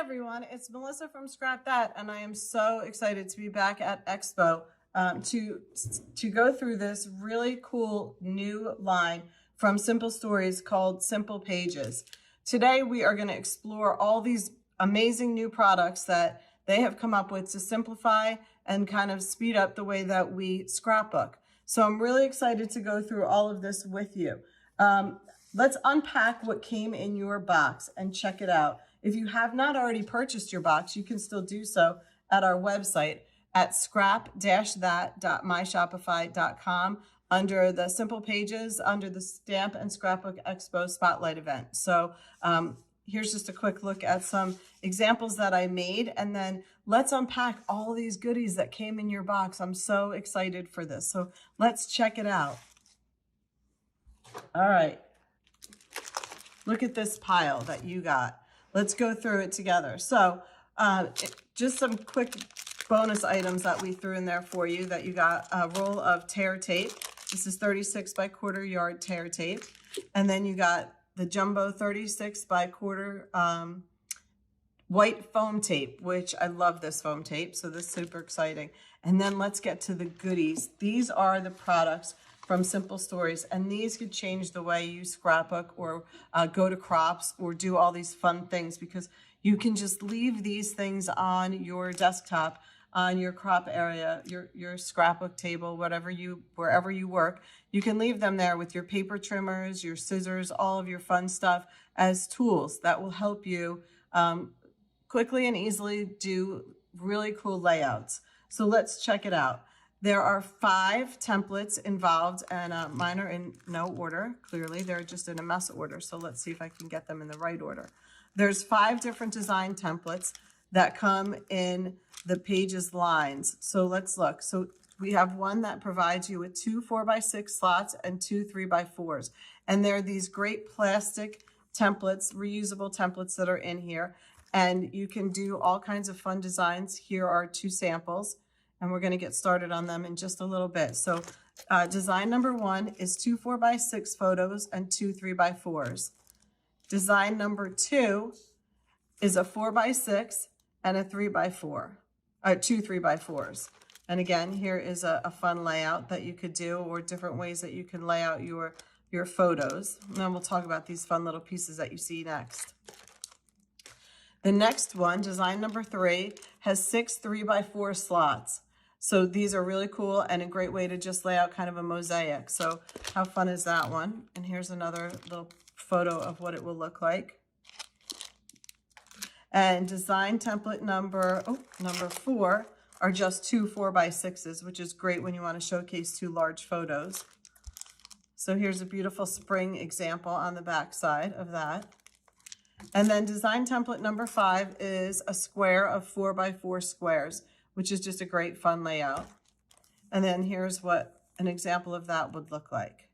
everyone, it's Melissa from Scrap That, and I am so excited to be back at Expo to go through this really cool new line from Simple Stories called Simple Pages. Today we are going to explore all these amazing new products that they have come up with to simplify and kind of speed up the way that we scrapbook. So I'm really excited to go through all of this with you. Let's unpack what came in your box and check it out. If you have not already purchased your box, you can still do so at our website at scrap-that.myshopify.com under the Simple Pages, under the Stamp and Scrapbook Expo Spotlight event. So here's just a quick look at some examples that I made, and then let's unpack all these goodies that came in your box. I'm so excited for this. So let's check it out. All right. Look at this pile that you got. Let's go through it together. So just some quick bonus items that we threw in there for you. That you got a roll of tear tape. This is 36 by quarter yard tear tape. And then you got the jumbo 36 by quarter white foam tape, which I love this foam tape. So this is super exciting. And then let's get to the goodies. These are the products from Simple Stories, and these could change the way you scrapbook or go to crops or do all these fun things, because you can just leave these things on your desktop, on your crop area, your scrapbook table, wherever you work. You can leave them there with your paper trimmers, your scissors, all of your fun stuff as tools that will help you quickly and easily do really cool layouts. So let's check it out. There are 5 templates involved, and mine are in no order. Clearly, they're just in a mess order. So let's see if I can get them in the right order. There's 5 different design templates that come in the pages lines. So let's look. So we have one that provides you with 2 4x6 slots and 2 3x4s. And they're these great plastic templates, reusable templates that are in here. And you can do all kinds of fun designs. Here are 2 samples. And we're going to get started on them in just a little bit. So design number 1 is 2 4x6 photos and 2 3x4s. Design number 2 is a 4x6 and a 3x4, 2 3x4s. And again, here is a fun layout that you could do, or different ways that you can lay out your photos. And then we'll talk about these fun little pieces that you see next. The next one, design number 3, has 6 3x4 slots. So these are really cool and a great way to just lay out kind of a mosaic. So how fun is that one? And here's another little photo of what it will look like. And design template number 4 are just 2 4x6s, which is great when you want to showcase 2 large photos. So here's a beautiful spring example on the back side of that. And then design template number 5 is a square of 4x4 squares, which is just a great fun layout. And then here's what an example of that would look like.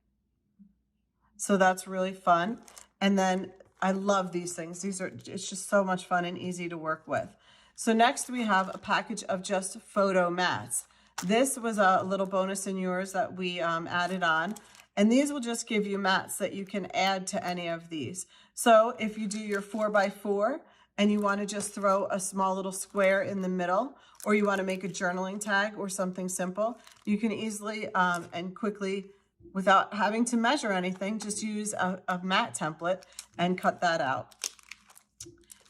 So that's really fun. And then I love these things. It's just so much fun and easy to work with. So next we have a package of just photo mats. This was a little bonus in yours that we added on. And these will just give you mats that you can add to any of these. So if you do your 4x4 and you want to just throw a small little square in the middle, or you want to make a journaling tag or something simple, you can easily and quickly, without having to measure anything, just use a mat template and cut that out.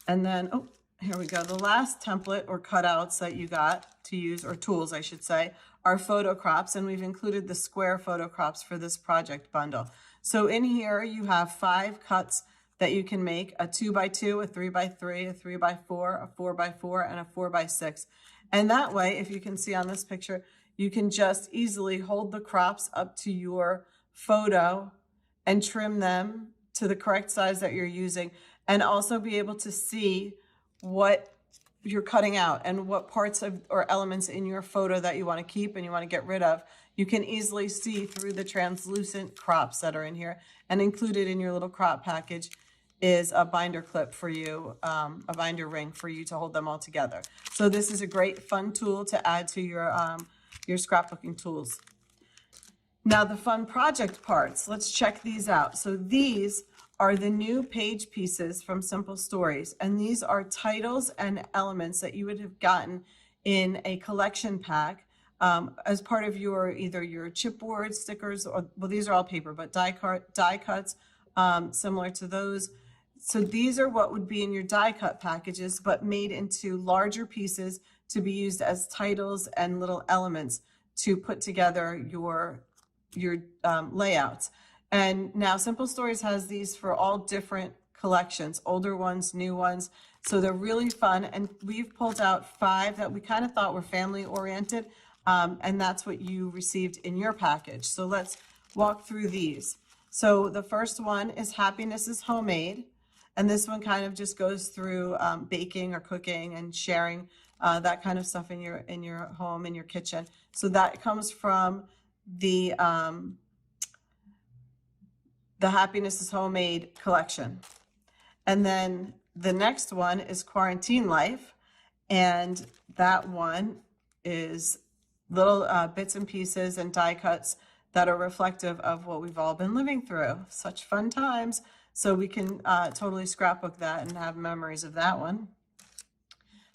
And then, oh, here we go. The last template or cutouts that you got to use, or tools I should say, are photo crops, and we've included the square photo crops for this project bundle. So in here you have 5 cuts that you can make: a 2x2, a 3x3, a 3x4, a 4x4, and a 4x6. And that way, if you can see on this picture, you can just easily hold the crops up to your photo and trim them to the correct size that you're using, and also be able to see what you're cutting out and what parts of or elements in your photo that you want to keep and you want to get rid of. You can easily see through the translucent crops that are in here. And included in your little crop package is a binder clip for you, a binder ring for you to hold them all together. So this is a great fun tool to add to your scrapbooking tools. Now the fun project parts, let's check these out. So these are the new page pieces from Simple Stories. And these are titles and elements that you would have gotten in a collection pack as part of your either your chipboard stickers, or well, these are all paper, but die cuts similar to those. So these are what would be in your die cut packages, but made into larger pieces to be used as titles and little elements to put together your layouts. And now Simple Stories has these for all different collections, older ones, new ones. So they're really fun. And we've pulled out 5 that we kind of thought were family oriented. And that's what you received in your package. So let's walk through these. So the first one is Happiness is Homemade. And this one kind of just goes through baking or cooking and sharing that kind of stuff in your home, in your kitchen. So that comes from the Happiness is Homemade collection. And then the next one is Quarantine Life. And that one is little bits and pieces and die cuts that are reflective of what we've all been living through. Such fun times. So we can totally scrapbook that and have memories of that one.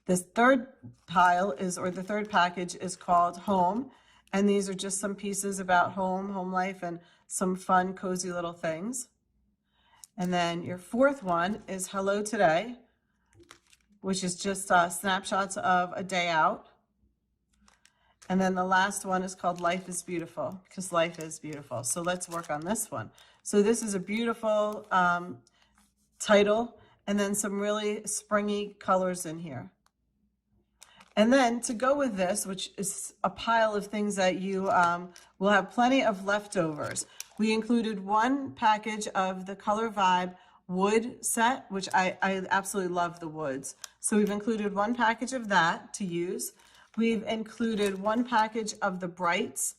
This third pile is, or the third package is called Home. And these are just some pieces about home life, and some fun, cozy little things. And then your fourth one is Hello Today, which is just snapshots of a day out. And then the last one is called Life is Beautiful, because life is beautiful. So let's work on this one. So this is a beautiful title, and then some really springy colors in here. And then to go with this, which is a pile of things that you will have plenty of leftovers, we included one package of the Color Vibe wood set, which I absolutely love the woods. So we've included one package of that to use. We've included one package of the brights,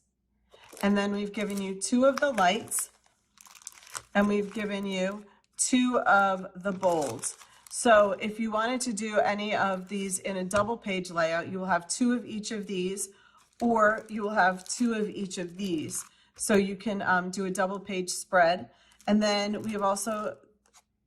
and then we've given you 2 of the lights, and we've given you 2 of the bolds. So if you wanted to do any of these in a double page layout, you will have 2 of each of these, or you will have 2 of each of these. So you can do a double page spread. And then we have also,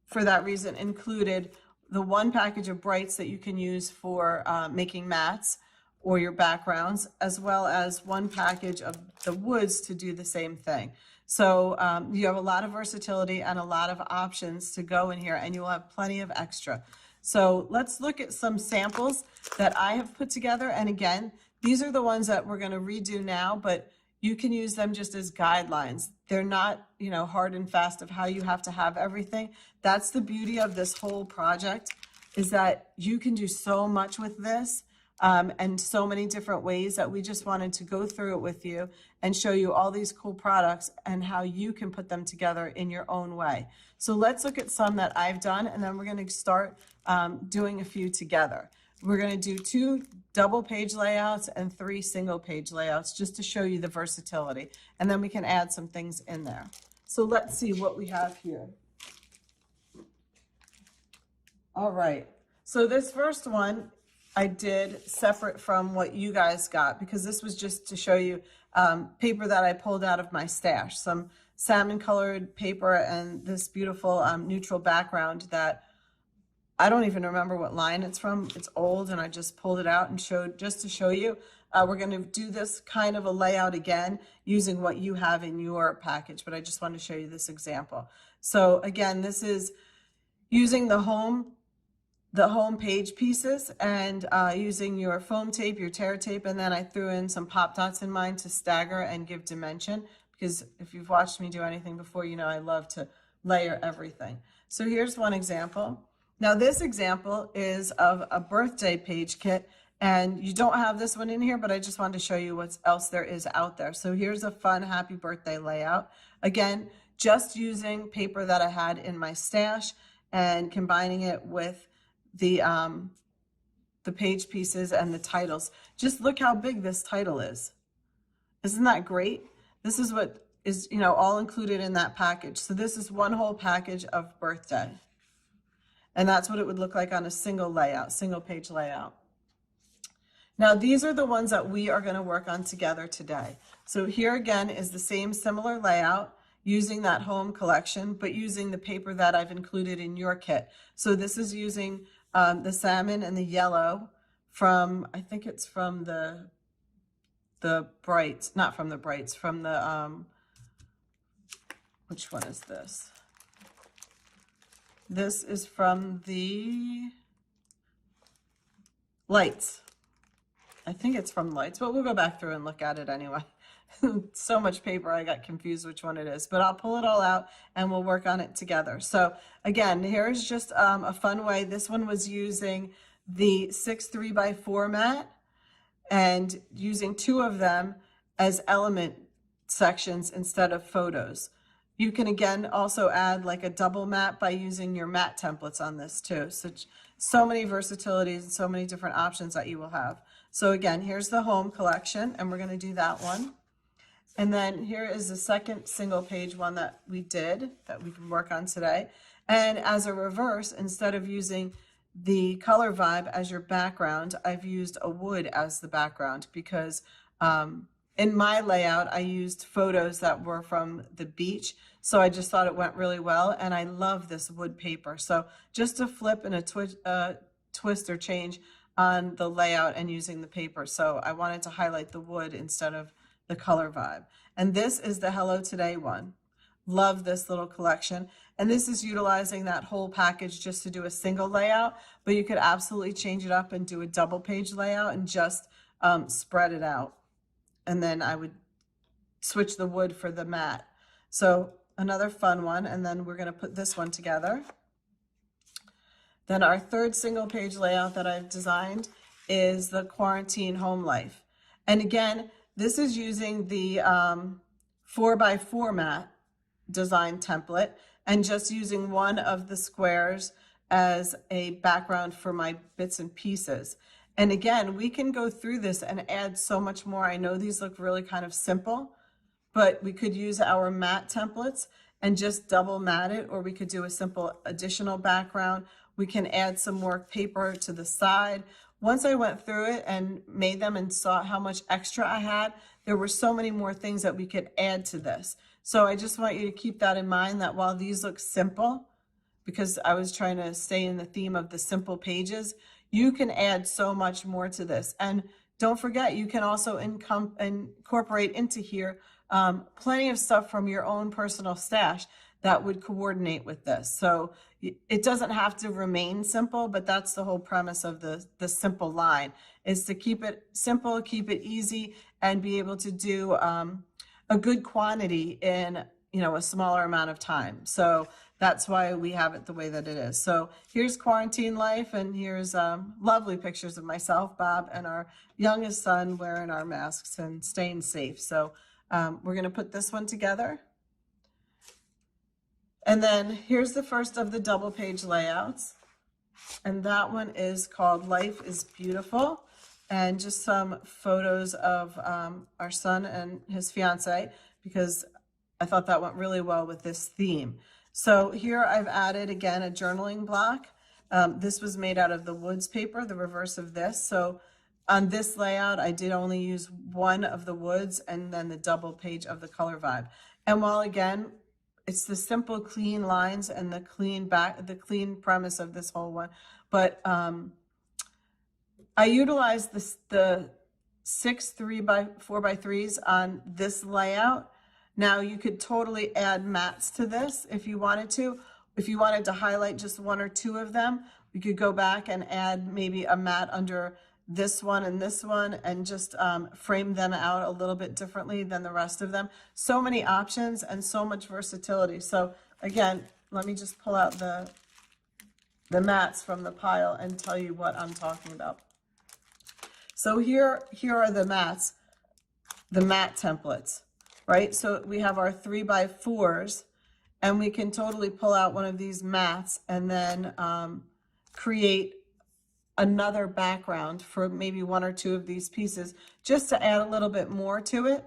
for that reason, included the one package of brights that you can use for making mats or your backgrounds, as well as one package of the woods to do the same thing. So you have a lot of versatility and a lot of options to go in here, and you will have plenty of extra. So let's look at some samples that I have put together. And again, these are the ones that we're going to redo now, but you can use them just as guidelines. They're not, hard and fast of how you have to have everything. That's the beauty of this whole project, is that you can do so much with this. And so many different ways that we just wanted to go through it with you and show you all these cool products and how you can put them together in your own way. So let's look at some that I've done, and then we're going to start doing a few together. We're going to do 2 double page layouts and 3 single page layouts just to show you the versatility, and then we can add some things in there. So let's see what we have here. All right, so this first one I did separate from what you guys got, because this was just to show you paper that I pulled out of my stash, some salmon colored paper and this beautiful neutral background that I don't even remember what line it's from. It's old, and I just pulled it out and showed just to show you. We're going to do this kind of a layout again using what you have in your package, but I just wanted to show you this example. So again, this is using the home page pieces and using your foam tape, your tear tape, and then I threw in some pop dots in mine to stagger and give dimension, because if you've watched me do anything before, you know I love to layer everything. So here's one example. Now this example is of a birthday page kit, and you don't have this one in here, but I just wanted to show you what else there is out there. So here's a fun happy birthday layout. Again, just using paper that I had in my stash and combining it with the page pieces and the titles. Just look how big this title is. Isn't that great? This is what is, all included in that package. So this is one whole package of birthday. And that's what it would look like on a single layout, single page layout. Now these are the ones that we are going to work on together today. So here again is the same similar layout. using that home collection, but using the paper that I've included in your kit. So this is using the salmon and the yellow from, I think it's from the Brights, not from the Brights, from the, which one is this? This is from the Lights. I think it's from Lights, but we'll go back through and look at it anyway. So much paper, I got confused which one it is, but I'll pull it all out and we'll work on it together. So again, here's just a fun way. This one was using the 6 3x4 mat and using 2 of them as element sections instead of photos. You can again also add like a double mat by using your mat templates on this too. So many versatilities and so many different options that you will have. So again, here's the home collection and we're going to do that one. And then here is the second single page one that we did that we can work on today. And as a reverse, instead of using the color vibe as your background, I've used a wood as the background because in my layout, I used photos that were from the beach. So I just thought it went really well. And I love this wood paper. So just a flip and a twist or change on the layout and using the paper. So I wanted to highlight the wood instead of the color vibe. And this is the Hello Today one. Love this little collection. And this is utilizing that whole package just to do a single layout, but you could absolutely change it up and do a double page layout and just spread it out. And then I would switch the wood for the mat. So another fun one. And then we're going to put this one together. Then our third single page layout that I've designed is the quarantine home life. And again, this is using the 4x4 mat design template and just using one of the squares as a background for my bits and pieces. And again, we can go through this and add so much more. I know these look really kind of simple, but we could use our mat templates and just double mat it, or we could do a simple additional background. We can add some more paper to the side. Once I went through it and made them and saw how much extra I had, there were so many more things that we could add to this. So I just want you to keep that in mind, that while these look simple, because I was trying to stay in the theme of the simple pages, you can add so much more to this. And don't forget, you can also incorporate into here plenty of stuff from your own personal stash that would coordinate with this. So it doesn't have to remain simple, but that's the whole premise of the simple line, is to keep it simple, keep it easy, and be able to do a good quantity in a smaller amount of time. So that's why we have it the way that it is. So here's quarantine life, and here's lovely pictures of myself, Bob, and our youngest son wearing our masks and staying safe. So we're going to put this one together. And then here's the first of the double page layouts. And that one is called Life is Beautiful. And just some photos of our son and his fiance, because I thought that went really well with this theme. So here I've added, again, a journaling block. This was made out of the woods paper, the reverse of this. So on this layout, I did only use one of the woods and then the double page of the color vibe. And while, again, it's the simple, clean lines and the clean premise of this whole one. But I utilized the 6 3x4x3s on this layout. Now you could totally add mats to this if you wanted to. If you wanted to highlight just one or two of them, we could go back and add maybe a mat under this one and just frame them out a little bit differently than the rest of them. So many options and so much versatility. So again, let me just pull out the mats from the pile and tell you what I'm talking about. So here are the mats, the mat templates, right? So we have our 3x4s, and we can totally pull out one of these mats and then create another background for maybe one or two of these pieces just to add a little bit more to it.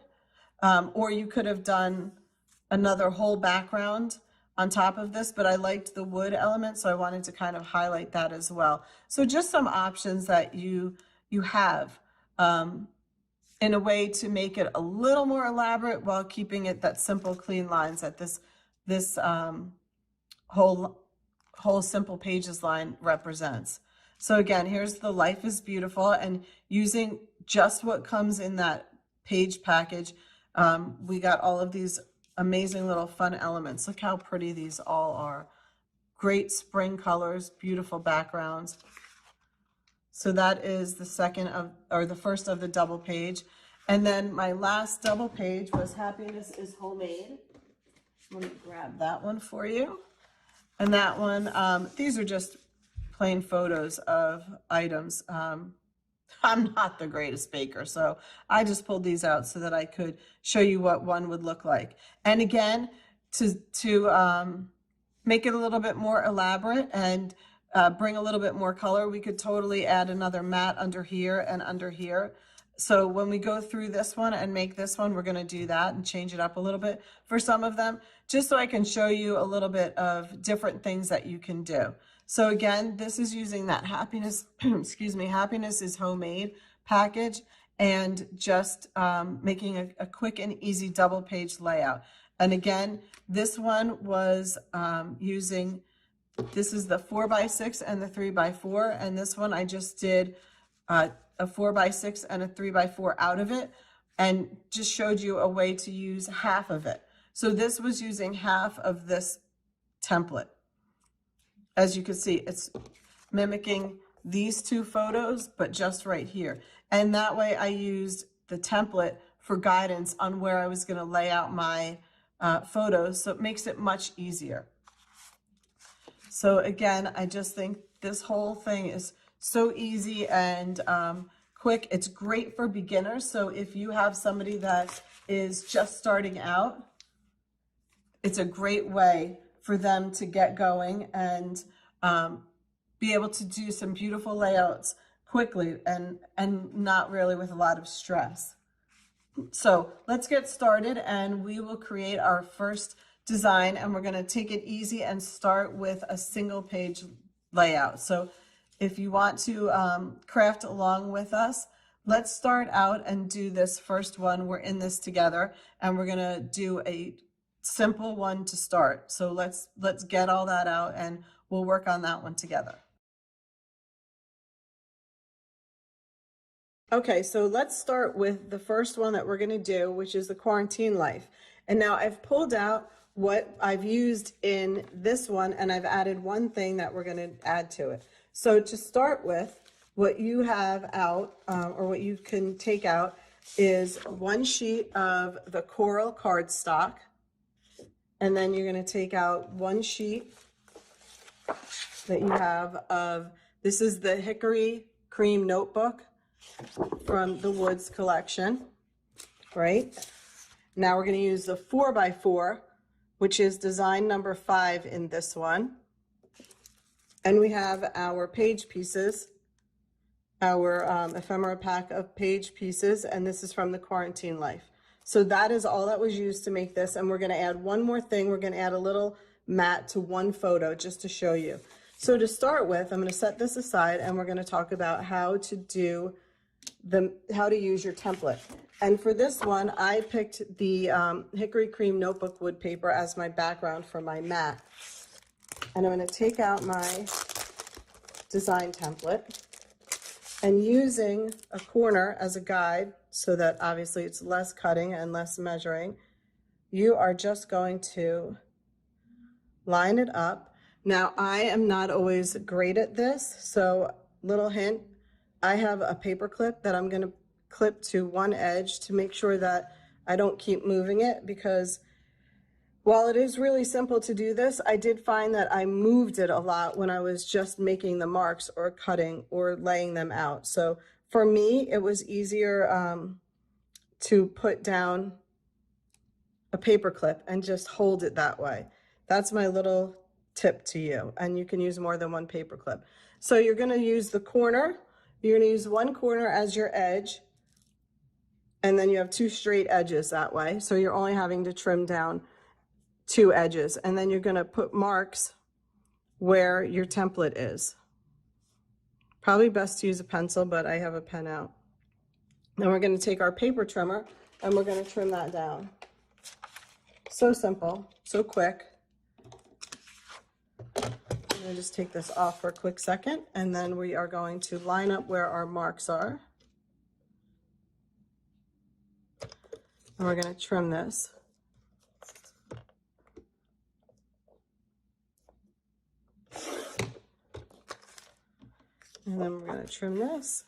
Or you could have done another whole background on top of this, but I liked the wood element, so I wanted to kind of highlight that as well. So just some options that you have. in a way to make it a little more elaborate while keeping it that simple, clean lines that this whole simple pages line represents. So again, here's the Life is Beautiful, and using just what comes in that page package, we got all of these amazing little fun elements. Look how pretty these all are. Great spring colors, beautiful backgrounds. So that is the second of, or the first of the double page. And then my last double page was Happiness is Homemade. Let me grab that one for you. And that one, these are just plain photos of items. I'm not the greatest baker, so I just pulled these out so that I could show you what one would look like. And again, to make it a little bit more elaborate and bring a little bit more color, we could totally add another mat under here and under here. So when we go through this one and make this one, we're going to do that and change it up a little bit for some of them, just so I can show you a little bit of different things that you can do. So again, this is using that Happiness, excuse me, Happiness is Homemade package, and just making a quick and easy double page layout. And again, this one was using, this is the 4x6 and the 3x4, and this one I just did a 4x6 and a 3x4 out of it, and just showed you a way to use half of it. So this was using half of this template. As you can see, it's mimicking these two photos, but just right here. And that way I used the template for guidance on where I was going to lay out my photos, so it makes it much easier. So again, I just think this whole thing is so easy and quick. It's great for beginners. So if you have somebody that is just starting out, it's a great way for them to get going and be able to do some beautiful layouts quickly and not really with a lot of stress. So let's get started, and we will create our first design, and we're going to take it easy and start with a single page layout. So if you want to craft along with us, let's start out and do this first one. We're in this together, and we're going to do a simple one to start. So let's get all that out, and we'll work on that one together. Okay, so let's start with the first one that we're going to do, which is the quarantine life. And now I've pulled out what I've used in this one, and I've added one thing that we're going to add to it. So to start with, what you have out, or what you can take out, is one sheet of the coral cardstock. And then you're going to take out one sheet that you have of, this is the Hickory Cream Notebook from the Woods collection, right? Now we're going to use the 4x4, which is design number 5 in this one. And we have our page pieces, our ephemera pack of page pieces, and this is from the Quarantine Life. So that is all that was used to make this, and we're going to add one more thing. We're going to add a little mat to one photo just to show you. So to start with, I'm going to set this aside, and we're going to talk about how to do how to use your template. And for this one, I picked the Hickory Cream Notebook wood paper as my background for my mat. And I'm going to take out my design template, and using a corner as a guide, so that obviously it's less cutting and less measuring, you are just going to line it up. Now, I am not always great at this, so little hint, I have a paper clip that I'm going to clip to one edge to make sure that I don't keep moving it, because while it is really simple to do this, I did find that I moved it a lot when I was just making the marks or cutting or laying them out. So for me, it was easier to put down a paper clip and just hold it that way. That's my little tip to you, and you can use more than one paper clip. So you're going to use the corner. You're going to use one corner as your edge, and then you have two straight edges that way. So you're only having to trim down two edges, and then you're going to put marks where your template is. Probably best to use a pencil, but I have a pen out. Then we're going to take our paper trimmer and we're going to trim that down. So simple, so quick. I'm going to just take this off for a quick second, and then we are going to line up where our marks are. And we're going to trim this. And then we're going to trim this.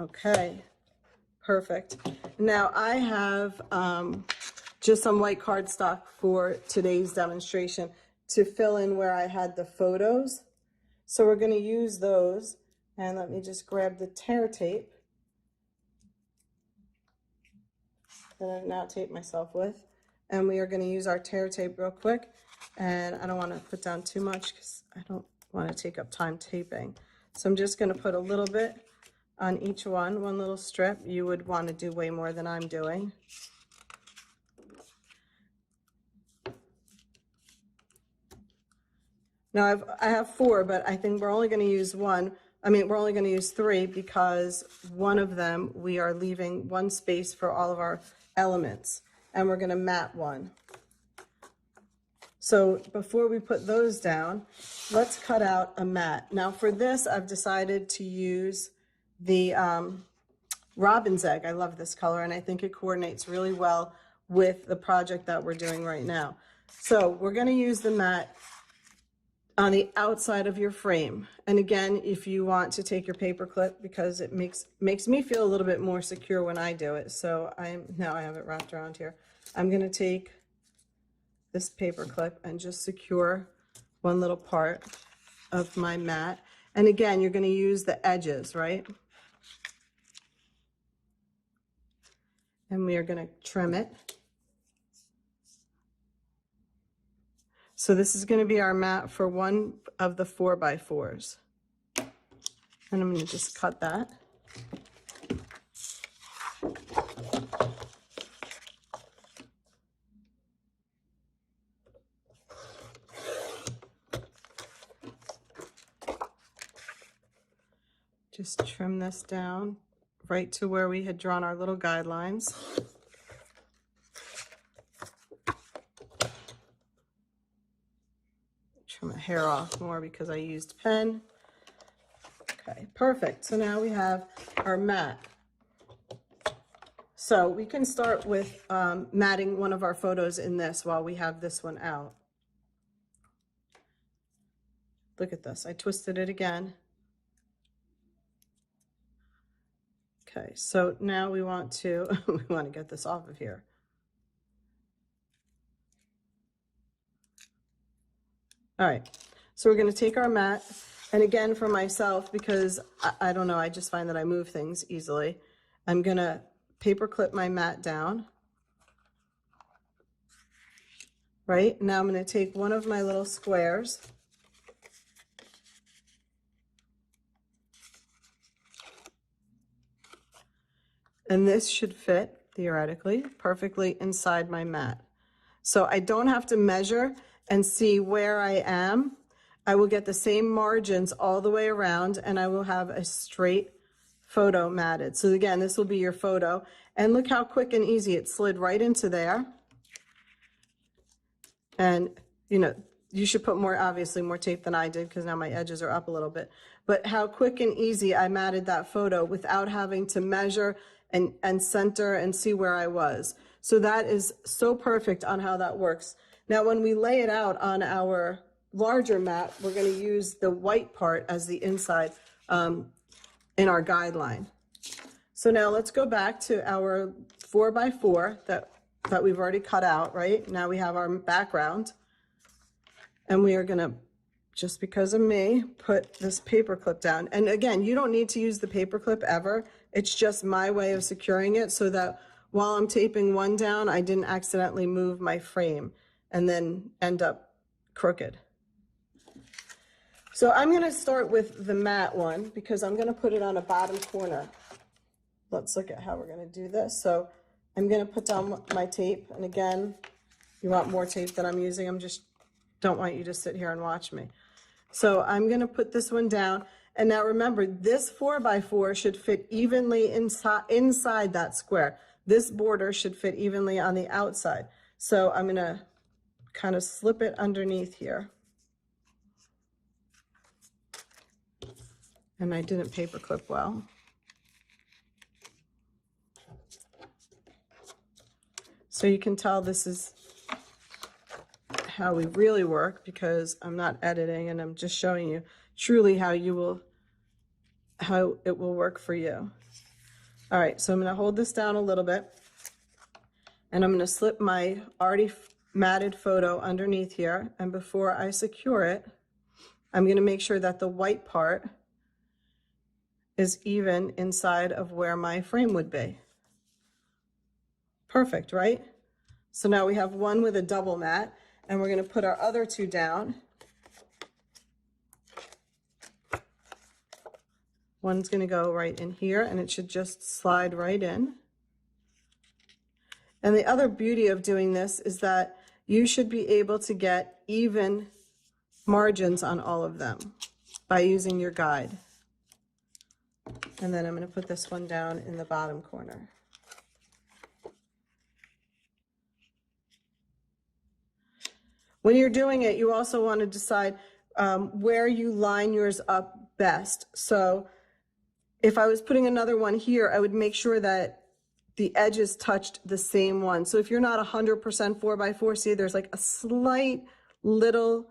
Okay, perfect. Now I have just some white cardstock for today's demonstration to fill in where I had the photos. So we're going to use those, and let me just grab the tear tape that I've now taped myself with, and we are going to use our tear tape real quick. And I don't want to put down too much because I don't want to take up time taping. So I'm just going to put a little bit on each one little strip. You would want to do way more than I'm doing. Now I have 4, but I think we're only going to use one. I mean, we're only going to use 3 because one of them we are leaving one space for all of our elements, and we're going to mat one. So before we put those down, let's cut out a mat. Now for this, I've decided to use the robin's egg. I love this color, and I think it coordinates really well with the project that we're doing right now. So we're going to use the mat on the outside of your frame. And again, if you want to take your paper clip, because it makes me feel a little bit more secure when I do it. So now I have it wrapped around here. I'm going to take this paper clip and just secure one little part of my mat. And again, you're going to use the edges, right? And we are going to trim it. So this is going to be our mat for one of the 4x4s. And I'm going to just cut that. Just trim this down right to where we had drawn our little guidelines. Trim a hair off more because I used pen. Okay, perfect. So now we have our mat. So we can start with matting one of our photos in this while we have this one out. Look at this. I twisted it again. Okay, so now we want to get this off of here. All right, so we're going to take our mat, and again for myself, because I don't know, I just find that I move things easily, I'm going to paper clip my mat down. Right, now I'm going to take one of my little squares, and this should fit, theoretically, perfectly inside my mat. So I don't have to measure and see where I am. I will get the same margins all the way around, and I will have a straight photo matted. So again, this will be your photo, and look how quick and easy it slid right into there. And you know, you should put more, obviously more tape than I did, because now my edges are up a little bit, but how quick and easy I matted that photo without having to measure and center and see where I was. So that is so perfect on how that works. Now, when we lay it out on our larger mat, we're going to use the white part as the inside in our guideline. So now let's go back to our 4x4 that we've already cut out, right? Now we have our background, and we are going to, just because of me, put this paper clip down. And again, you don't need to use the paper clip ever. It's just my way of securing it so that while I'm taping one down, I didn't accidentally move my frame and then end up crooked. So I'm going to start with the matte one because I'm going to put it on a bottom corner. Let's look at how we're going to do this. So I'm going to put down my tape, and again, you want more tape than I'm using. I'm just don't want you to sit here and watch me. So I'm going to put this one down. And now remember, this 4x4 should fit evenly inside that square. This border should fit evenly on the outside. So I'm going to kind of slip it underneath here. And I didn't paper clip well. So you can tell this is how we really work, because I'm not editing and I'm just showing you truly how it will work for you. All right, so I'm going to hold this down a little bit, and I'm going to slip my already matted photo underneath here. And before I secure it, I'm going to make sure that the white part is even inside of where my frame would be. Perfect, right? So now we have one with a double mat, and we're going to put our other two down. One's going to go right in here, and it should just slide right in. And the other beauty of doing this is that you should be able to get even margins on all of them by using your guide. And then I'm going to put this one down in the bottom corner. When you're doing it, you also want to decide where you line yours up best. So if I was putting another one here, I would make sure that the edges touched the same one. So if you're not 100% 4x4, see there's like a slight little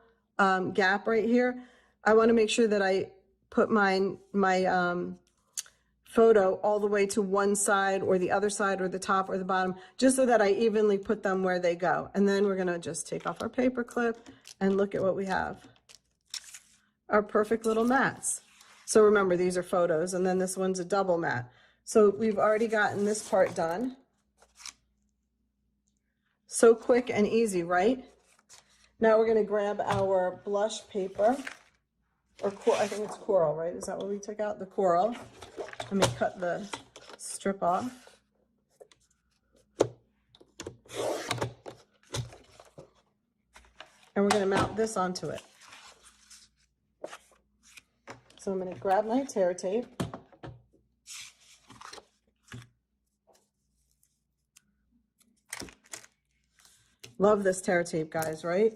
gap right here. I want to make sure that I put my photo all the way to one side or the other side or the top or the bottom, just so that I evenly put them where they go. And then we're going to just take off our paper clip and look at what we have. Our perfect little mats. So remember, these are photos, and then this one's a double mat. So we've already gotten this part done. So quick and easy, right? Now we're going to grab our blush paper, or I think it's coral, right? Is that what we took out? The coral. Let me cut the strip off. And we're going to mount this onto it. So I'm going to grab my tear tape. Love this tear tape, guys, right?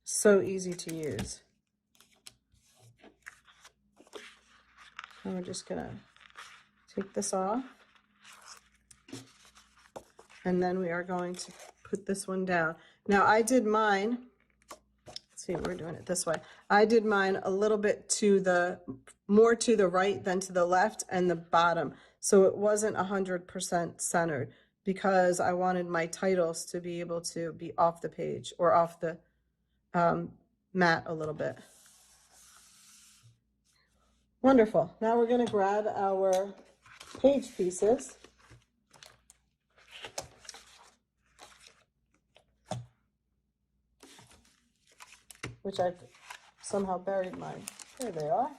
So easy to use. And we're just going to take this off. And then we are going to put this one down. Now I did mine, let's see, we're doing it this way. I did mine a little bit more to the right than to the left and the bottom. So it wasn't 100% centered, because I wanted my titles to be able to be off the page or off the mat a little bit. Wonderful. Now we're going to grab our page pieces. Which I've somehow buried mine. There they are.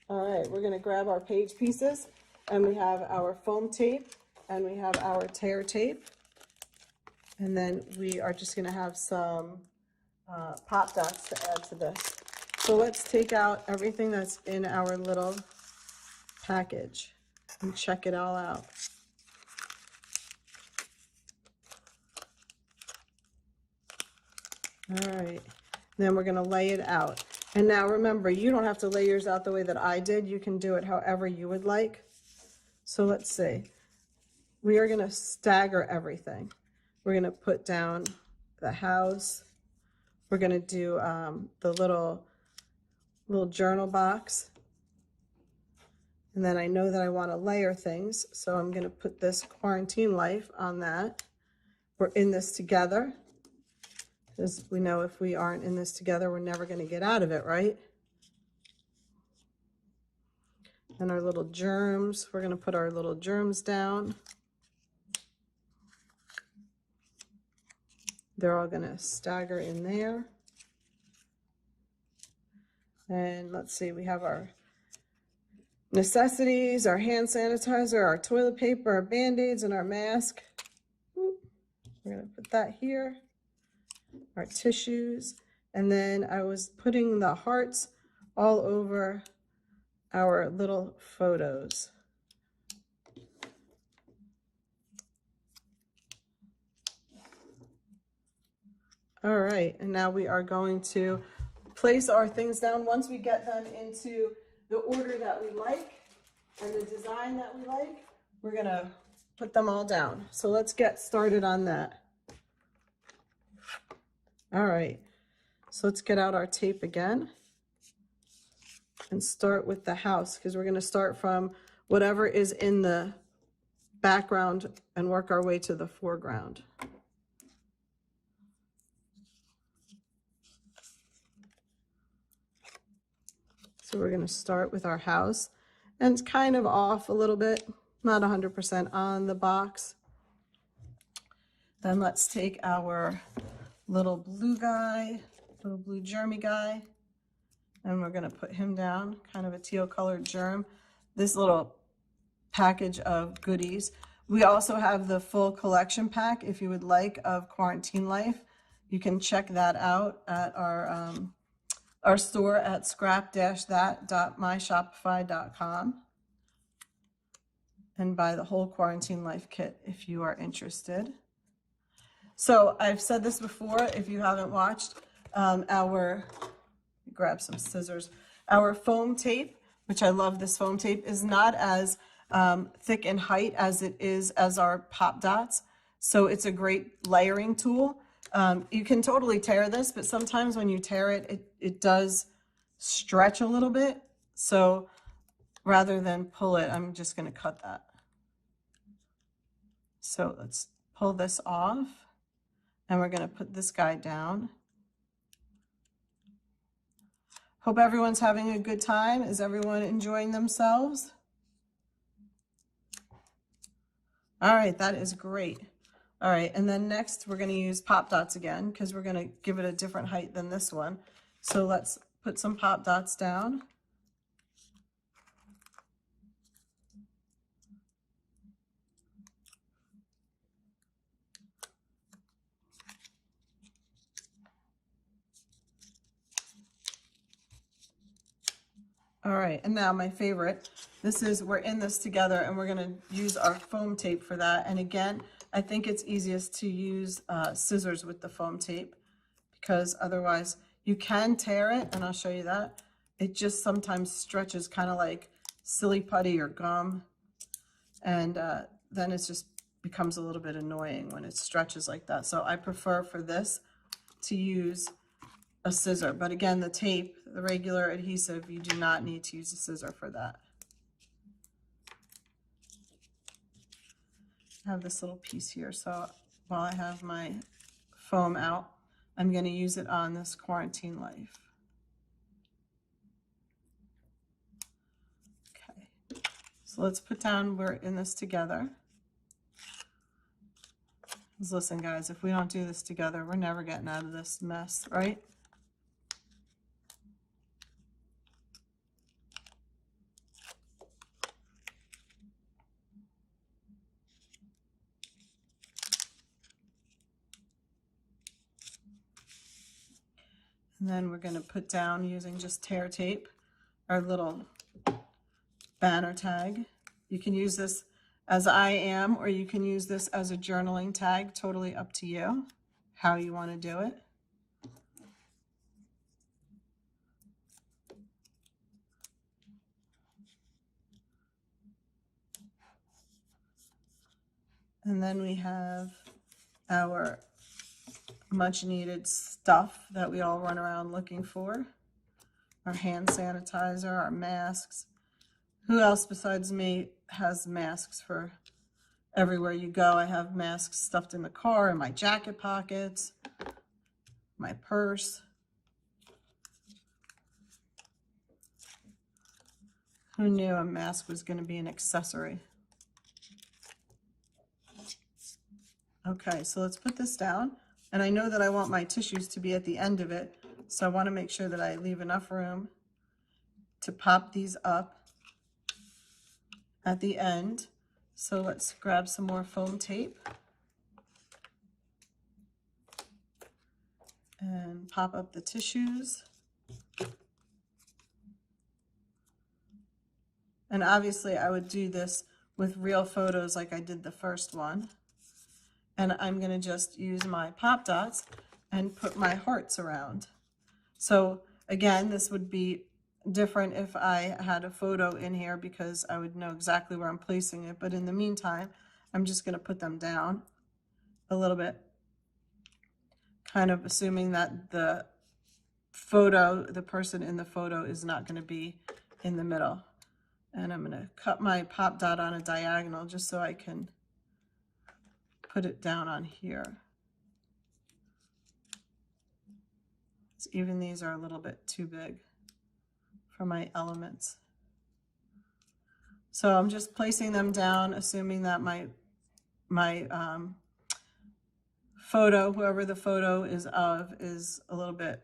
All right, we're going to grab our page pieces, and we have our foam tape, and we have our tear tape, and then we are just going to have some pop dots to add to this. So let's take out everything that's in our little package and check it all out. All right, then we're going to lay it out. And now remember, you don't have to lay yours out the way that I did. You can do it however you would like. So let's see. We are going to stagger everything. We're going to put down the house. We're going to do the little journal box. And then I know that I want to layer things, so I'm going to put this quarantine life on that. We're in this together, because we know if we aren't in this together, we're never going to get out of it, right? And our little germs, we're going to put our little germs down. They're all going to stagger in there. And let's see, we have our necessities, our hand sanitizer, our toilet paper, our Band-Aids, and our mask. We're going to put that here. our tissues, and then I was putting the hearts all over our little photos. All right, and now we are going to place our things down. Once we get them into the order that we like and the design that we like, we're gonna put them all down. So let's get started on that. All right, so let's get out our tape again and start with the house, because we're gonna start from whatever is in the background and work our way to the foreground. So we're going to start with our house, and it's kind of off a little bit, not 100% on the box. Then let's take our little blue guy, little blue germy guy, and we're going to put him down, kind of a teal colored germ. This little package of goodies. We also have the full collection pack, if you would like, of Quarantine Life. You can check that out at our store at scrap-that.myshopify.com and buy the whole Quarantine Life kit if you are interested. So I've said this before, if you haven't watched, grab some scissors. Our foam tape, which I love this foam tape, is not as thick in height as it is as our pop dots. So it's a great layering tool. You can totally tear this, but sometimes when you tear it, it does stretch a little bit. So rather than pull it, I'm just going to cut that. So let's pull this off, and we're going to put this guy down. Hope everyone's having a good time. Is everyone enjoying themselves? All right, that is great. All right, and then next we're going to use pop dots again, because we're going to give it a different height than this one. So let's put some pop dots down. All right, and now my favorite, we're in this together, and we're going to use our foam tape for that. And again, I think it's easiest to use scissors with the foam tape, because otherwise you can tear it, and I'll show you that. It just sometimes stretches kind of like silly putty or gum, and then it just becomes a little bit annoying when it stretches like that. So I prefer for this to use a scissor, but again, the tape, the regular adhesive, you do not need to use a scissor for that. I have this little piece here, so while I have my foam out, I'm going to use it on this Quarantine Life. Okay, so let's put down, we're in this together. Listen, guys, if we don't do this together, we're never getting out of this mess, right? And then we're going to put down, using just tear tape, our little banner tag. You can use this as I am, or you can use this as a journaling tag, totally up to you, how you want to do it. And then we have our much needed stuff that we all run around looking for. Our hand sanitizer, our masks. Who else besides me has masks for everywhere you go? I have masks stuffed in the car, in my jacket pockets, my purse. Who knew a mask was going to be an accessory? Okay, so let's put this down. And I know that I want my tissues to be at the end of it, so I want to make sure that I leave enough room to pop these up at the end. So let's grab some more foam tape. and pop up the tissues. And obviously I would do this with real photos like I did the first one. And I'm going to just use my pop dots and put my hearts around. So again, this would be different if I had a photo in here because I would know exactly where I'm placing it. But in the meantime, I'm just going to put them down a little bit, kind of assuming that the person in the photo is not going to be in the middle. And I'm going to cut my pop dot on a diagonal just so I can put it down on here. So even these are a little bit too big for my elements. So I'm just placing them down, assuming that my photo, whoever the photo is of, is a little bit,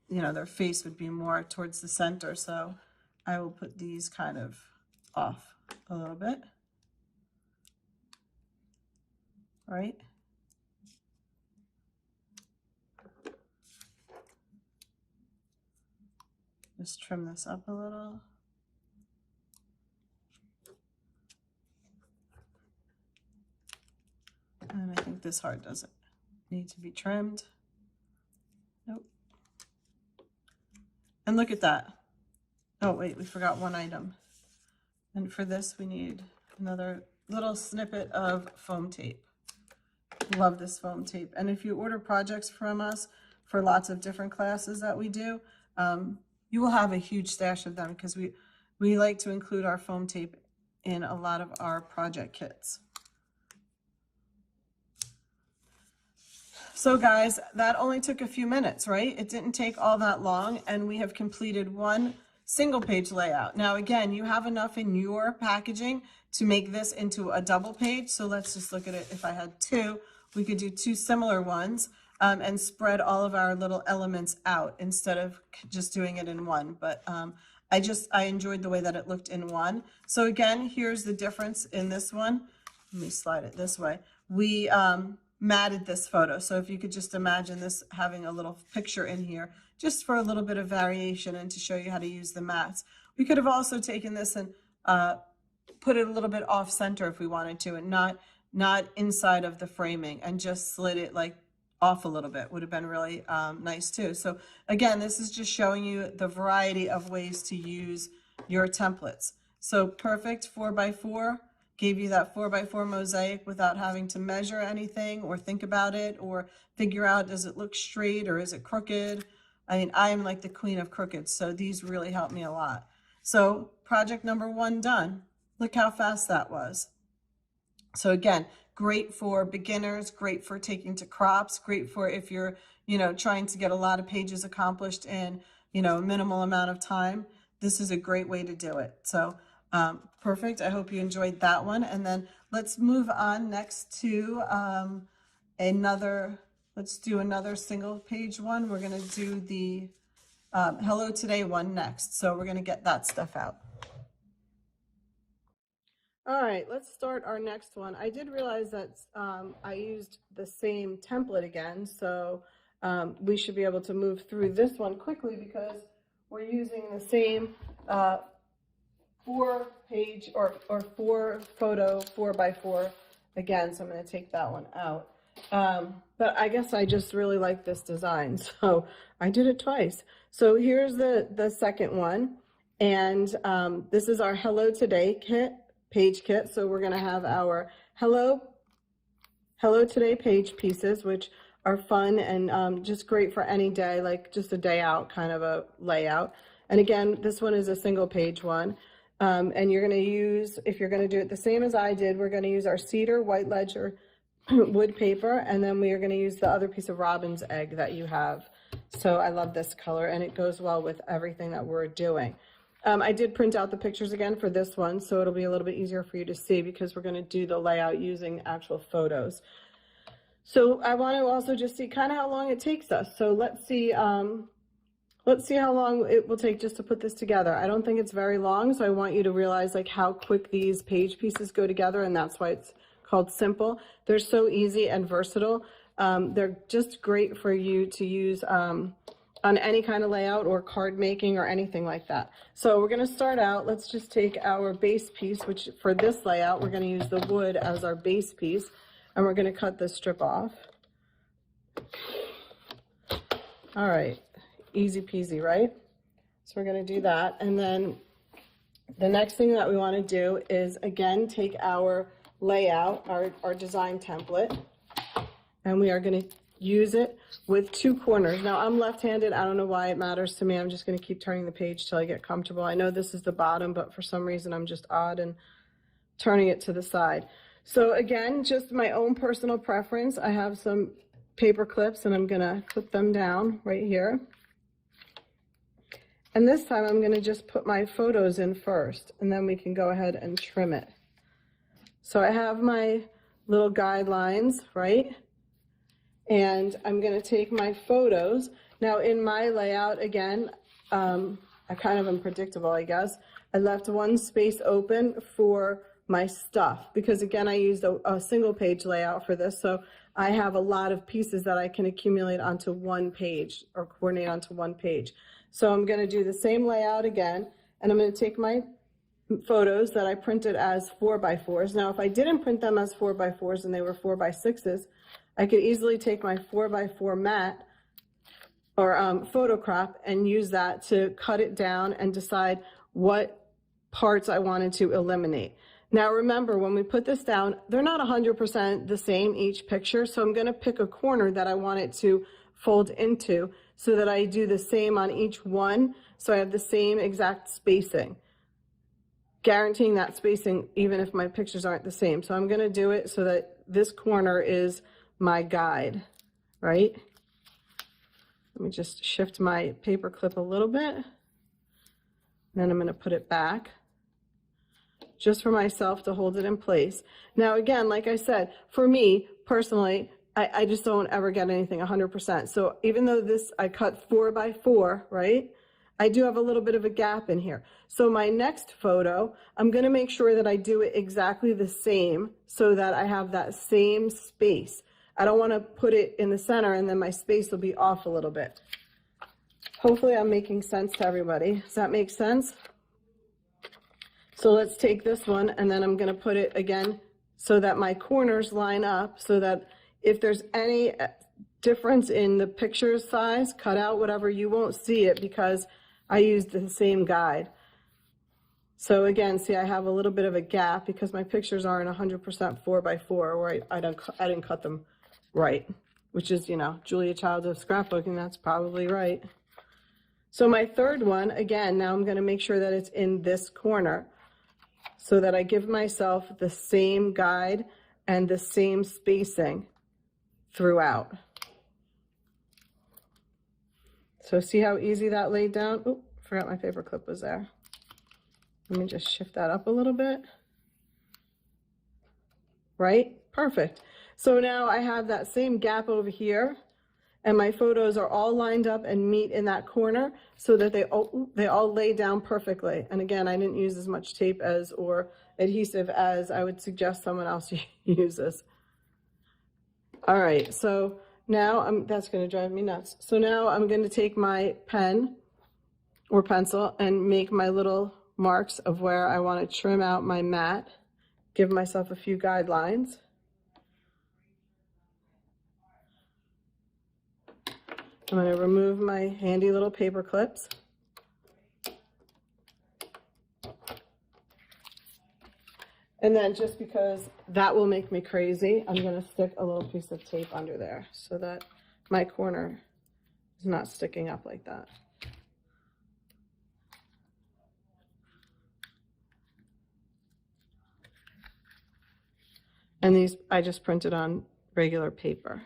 you know, their face would be more towards the center. So I will put these kind of off a little bit, right? Just trim this up a little. And I think this heart doesn't need to be trimmed. Nope. And look at that. Oh, wait, we forgot one item. And for this, we need another little snippet of foam tape. Love this foam tape. And if you order projects from us for lots of different classes that we do, you will have a huge stash of them because we like to include our foam tape in a lot of our project kits. So guys, that only took a few minutes, right? It didn't take all that long, and we have completed one single page layout. Now again, you have enough in your packaging to make this into a double page. So let's just look at it. If I had two, we could do two similar ones and spread all of our little elements out instead of just doing it in one. But I enjoyed the way that it looked in one. So again, here's the difference in this one. Let me slide it this way. We matted this photo. So if you could just imagine this having a little picture in here, just for a little bit of variation and to show you how to use the mats. We could have also taken this and put it a little bit off center if we wanted to, and not inside of the framing, and just slid it like off a little bit. Would have been really nice too. So again, this is just showing you the variety of ways to use your templates. So perfect 4x4. Gave you that 4x4 mosaic without having to measure anything or think about it or figure out, does it look straight or is it crooked? I mean, I am like the queen of crooked, so these really helped me a lot. So project number 1 done. Look how fast that was. So again, great for beginners, great for taking to crops, great for if you're, you know, trying to get a lot of pages accomplished in, you know, a minimal amount of time. This is a great way to do it. So perfect. I hope you enjoyed that one. And then let's move on next to let's do another single page one. We're going to do the Hello Today one next. So we're going to get that stuff out. All right, let's start our next one. I did realize that I used the same template again. So we should be able to move through this one quickly because we're using the same 4-page or 4-photo 4x4 again, so I'm going to take that one out. But I guess I just really like this design, so I did it twice. So here's the second one, and this is our Hello Today page kit. So we're going to have our Hello Today page pieces, which are fun and just great for any day, like just a day out kind of a layout. And again, this one is a single page one. And you're going to use, if you're going to do it the same as I did, we're going to use our cedar white ledger wood paper, and then we are going to use the other piece of robin's egg that you have. So I love this color, and it goes well with everything that we're doing. I did print out the pictures again for this one, so it'll be a little bit easier for you to see because we're going to do the layout using actual photos. So I want to also just see kind of how long it takes us. So let's see how long it will take just to put this together. I don't think it's very long, so I want you to realize like how quick these page pieces go together, and that's why it's called simple. They're so easy and versatile. They're just great for you to use on any kind of layout or card making or anything like that. So we're going to start out. Let's just take our base piece, which for this layout, we're going to use the wood as our base piece, and we're going to cut this strip off. All right, easy peasy, right? So we're going to do that. And then the next thing that we want to do is, again, take our layout, our design template, and we are going to use it with 2 corners. Now, I'm left-handed. I don't know why it matters to me. I'm just going to keep turning the page till I get comfortable. I know this is the bottom, but for some reason, I'm just odd and turning it to the side. So again, just my own personal preference. I have some paper clips, and I'm going to clip them down right here. And this time, I'm going to just put my photos in first, and then we can go ahead and trim it. So I have my little guidelines, right? And I'm going to take my photos. Now in my layout, again, I kind of am predictable, I guess. I left 1 space open for my stuff because, again, I used a single page layout for this. So I have a lot of pieces that I can accumulate onto 1 page or coordinate onto 1 page. So I'm going to do the same layout again, and I'm going to take my photos that I printed as 4x4s. Now, if I didn't print them as 4x4s and they were 4x6s, I could easily take my 4x4 mat or photo crop and use that to cut it down and decide what parts I wanted to eliminate. Now, remember, when we put this down, they're not 100% the same each picture, so I'm going to pick a corner that I want it to fold into so that I do the same on each one, so I have the same exact spacing, guaranteeing that spacing even if my pictures aren't the same. So I'm going to do it so that this corner is my guide, right? Let me just shift my paper clip a little bit. Then I'm going to put it back just for myself to hold it in place. Now, again, like I said, for me personally, I just don't ever get anything 100%. So even though this, I cut 4x4, right? I do have a little bit of a gap in here. So my next photo, I'm going to make sure that I do it exactly the same so that I have that same space. I don't want to put it in the center and then my space will be off a little bit. Hopefully I'm making sense to everybody. Does that make sense? So let's take this one, and then I'm going to put it again so that my corners line up, so that if there's any difference in the picture size, cut out whatever, you won't see it because I used the same guide. So again, see, I have a little bit of a gap because my pictures aren't 100% 4x4, or I didn't cut them right, which is, you know, 𝐂𝐨𝐬𝐵 𝐬𝐺 scrapbooking, that's probably right. So my third one, again, now I'm going to make sure that it's in this corner so that I give myself the same guide and the same spacing throughout. So see how easy that laid down? Oh, forgot my paper clip was there. Let me just shift that up a little bit. Right? Perfect. So now I have that same gap over here, and my photos are all lined up and meet in that corner so that they all lay down perfectly. And again, I didn't use as much tape as or adhesive as I would suggest someone else uses. All right, so now that's going to drive me nuts. So now I'm going to take my pen or pencil and make my little marks of where I want to trim out my mat, give myself a few guidelines. I'm going to remove my handy little paper clips. And then, just because that will make me crazy, I'm going to stick a little piece of tape under there so that my corner is not sticking up like that. And these I just printed on regular paper.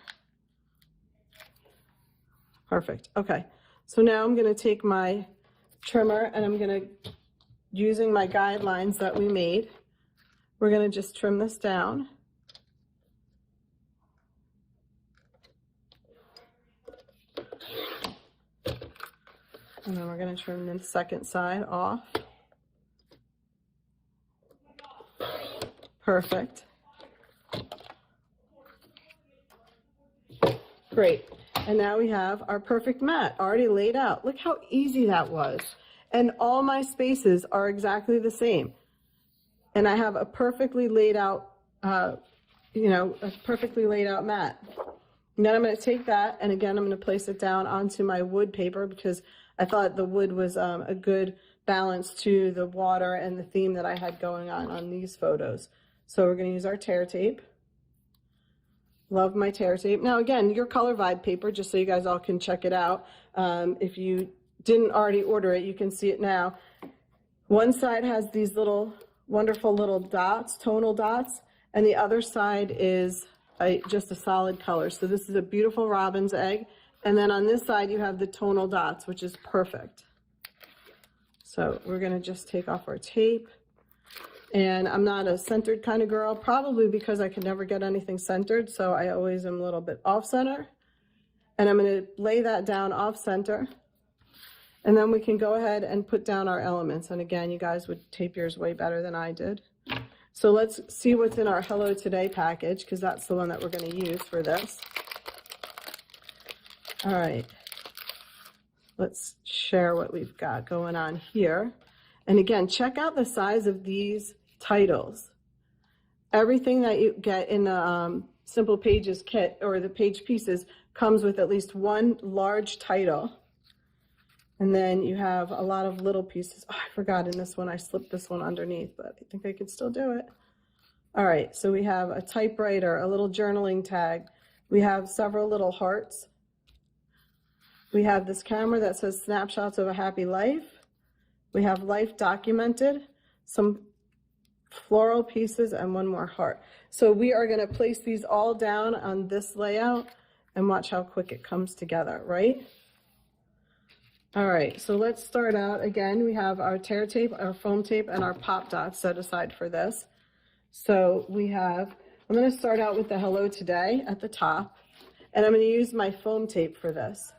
Perfect. Okay. So now I'm going to take my trimmer and I'm going to, using my guidelines that we made, we're going to just trim this down. And then we're going to trim the second side off. Perfect. Great. And now we have our perfect mat already laid out. Look how easy that was. And all my spaces are exactly the same. And I have a perfectly laid out, a perfectly laid out mat. And then I'm going to take that, and again, I'm going to place it down onto my wood paper because I thought the wood was a good balance to the water and the theme that I had going on these photos. So we're going to use our tear tape. Love my tear tape. Now again, your Color Vibe paper, just so you guys all can check it out. If you didn't already order it, you can see it now. One side has these little wonderful little dots, tonal dots, and the other side is just a solid color. So this is a beautiful robin's egg. And then on this side, you have the tonal dots, which is perfect. So we're going to just take off our tape. And I'm not a centered kind of girl, probably because I can never get anything centered. So I always am a little bit off center. And I'm going to lay that down off center. And then we can go ahead and put down our elements. And again, you guys would tape yours way better than I did. So let's see what's in our Hello Today package, because that's the one that we're going to use for this. All right. Let's share what we've got going on here. And again, check out the size of these titles. Everything that you get in the Simple Pages kit or the page pieces comes with at least one large title. And then you have a lot of little pieces. Oh, I forgot in this one, I slipped this one underneath, but I think I can still do it. All right, so we have a typewriter, a little journaling tag. We have several little hearts. We have this camera that says snapshots of a happy life. We have life documented, some floral pieces, and one more heart. So we are going to place these all down on this layout and watch how quick it comes together, right? All right, so let's start out. Again, we have our tear tape, our foam tape, and our pop dots set aside for this. So we have, I'm going to start out with the Hello Today at the top, and I'm going to use my foam tape for this.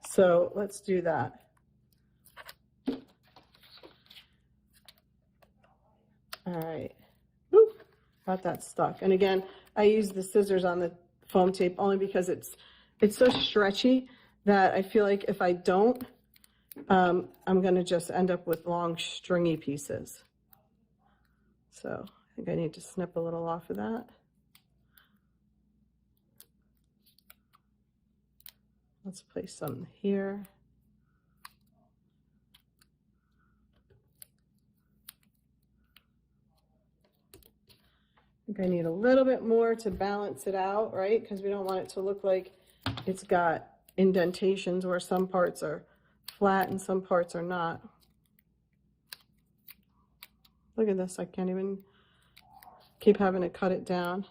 So let's do that. All right, whoop, got that stuck. And again, I use the scissors on the foam tape only because it's so stretchy that I feel like if I don't, I'm going to just end up with long stringy pieces. So I think I need to snip a little off of that. Let's place some here. I think I need a little bit more to balance it out, right? Because we don't want it to look like it's got indentations where some parts are flat and some parts are not. Look at this, I can't even keep having to cut it down.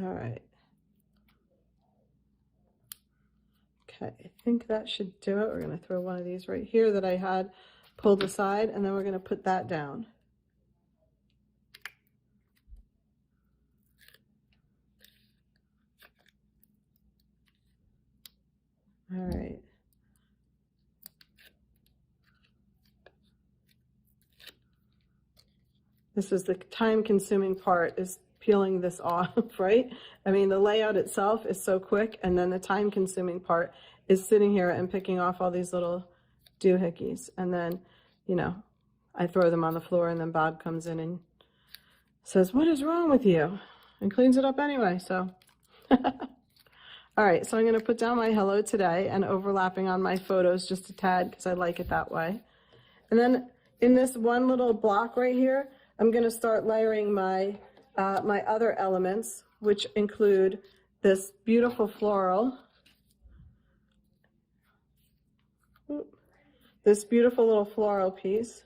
All right. Okay, I think that should do it. We're going to throw one of these right here that I had pulled aside, and then we're going to put that down. All right. This is the time-consuming part, is peeling this off, right? I mean, the layout itself is so quick, and then the time-consuming part is sitting here and picking off all these little doohickeys. And then, you know, I throw them on the floor, and then Bob comes in and says, "What is wrong with you?" and cleans it up anyway, so. All right, so I'm going to put down my Hello Today and overlapping on my photos just a tad because I like it that way. And then in this one little block right here, I'm going to start layering my my other elements, which include this beautiful floral, this beautiful little floral piece.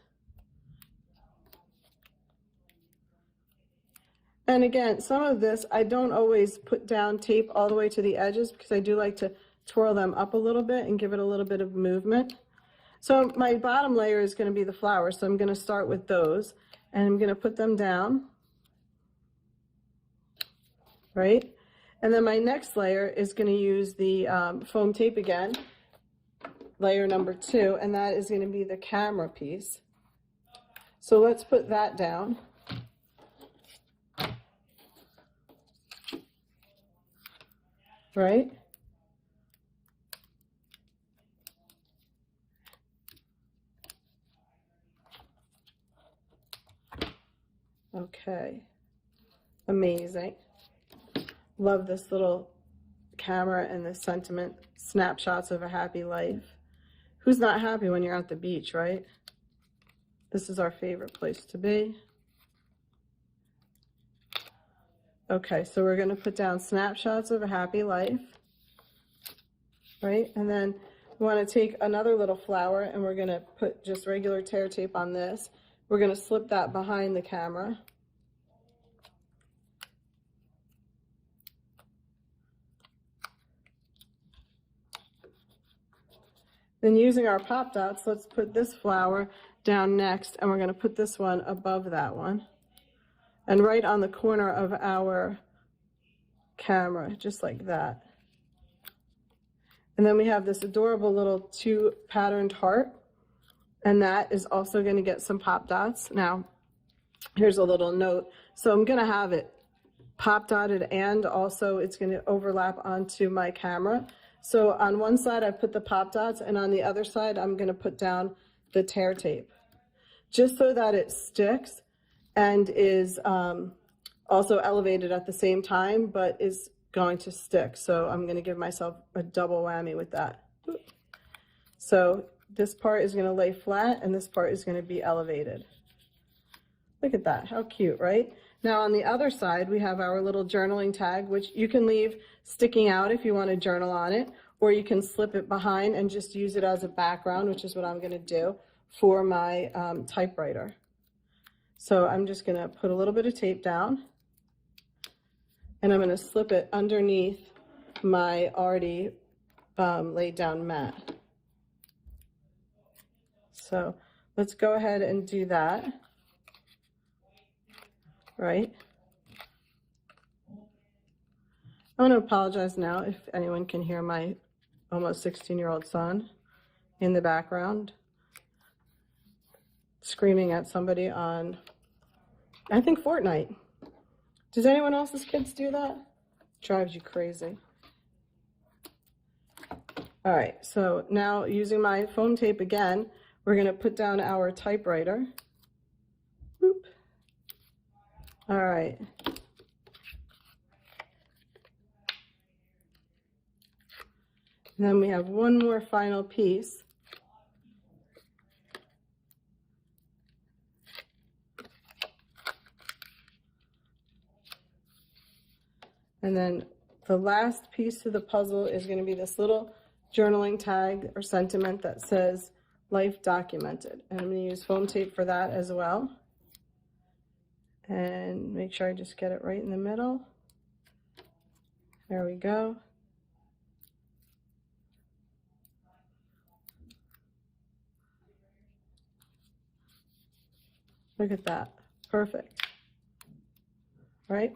And again, some of this, I don't always put down tape all the way to the edges because I do like to twirl them up a little bit and give it a little bit of movement. So my bottom layer is going to be the flowers, so I'm going to start with those, and I'm going to put them down, right? And then my next layer is going to use the foam tape again. layer number 2, and that is going to be the camera piece. So let's put that down. Right? Okay. Amazing. Love this little camera and this sentiment, snapshots of a happy life. Who's not happy when you're at the beach, right? This is our favorite place to be. Okay, so we're going to put down snapshots of a happy life, right? And then we want to take another little flower and we're going to put just regular tear tape on this. We're going to slip that behind the camera. Then using our pop dots, let's put this flower down next, and we're going to put this one above that one. And right on the corner of our camera, just like that. And then we have this adorable little 2 patterned heart, and that is also going to get some pop dots. Now, here's a little note. So I'm going to have it pop dotted, and also it's going to overlap onto my camera. So on one side I put the pop dots, and on the other side I'm going to put down the tear tape, just so that it sticks and is also elevated at the same time, but is going to stick. So I'm going to give myself a double whammy with that. So this part is going to lay flat, and this part is going to be elevated. Look at that, how cute, right? Now on the other side, we have our little journaling tag, which you can leave sticking out if you want to journal on it, or you can slip it behind and just use it as a background, which is what I'm going to do for my typewriter. So I'm just going to put a little bit of tape down, and I'm going to slip it underneath my already laid down mat. So let's go ahead and do that. Right? I want to apologize now if anyone can hear my almost 16-year-old son in the background screaming at somebody on, I think, Fortnite. Does anyone else's kids do that? Drives you crazy. All right, so now using my foam tape again, we're going to put down our typewriter. Boop. All right. And then we have one more final piece. And then the last piece of the puzzle is going to be this little journaling tag or sentiment that says life documented. And I'm going to use foam tape for that as well. And make sure I just get it right in the middle. There we go. Look at that. Perfect. Right?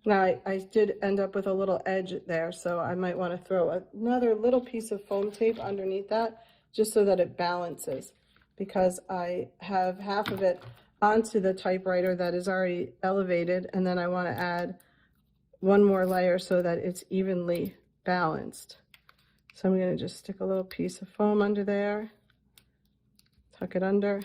Now I did end up with a little edge there, so I might want to throw another little piece of foam tape underneath that just so that it balances, because I have half of it onto the typewriter that is already elevated, and then I want to add one more layer so that it's evenly balanced. So I'm going to just stick a little piece of foam under there, tuck it under.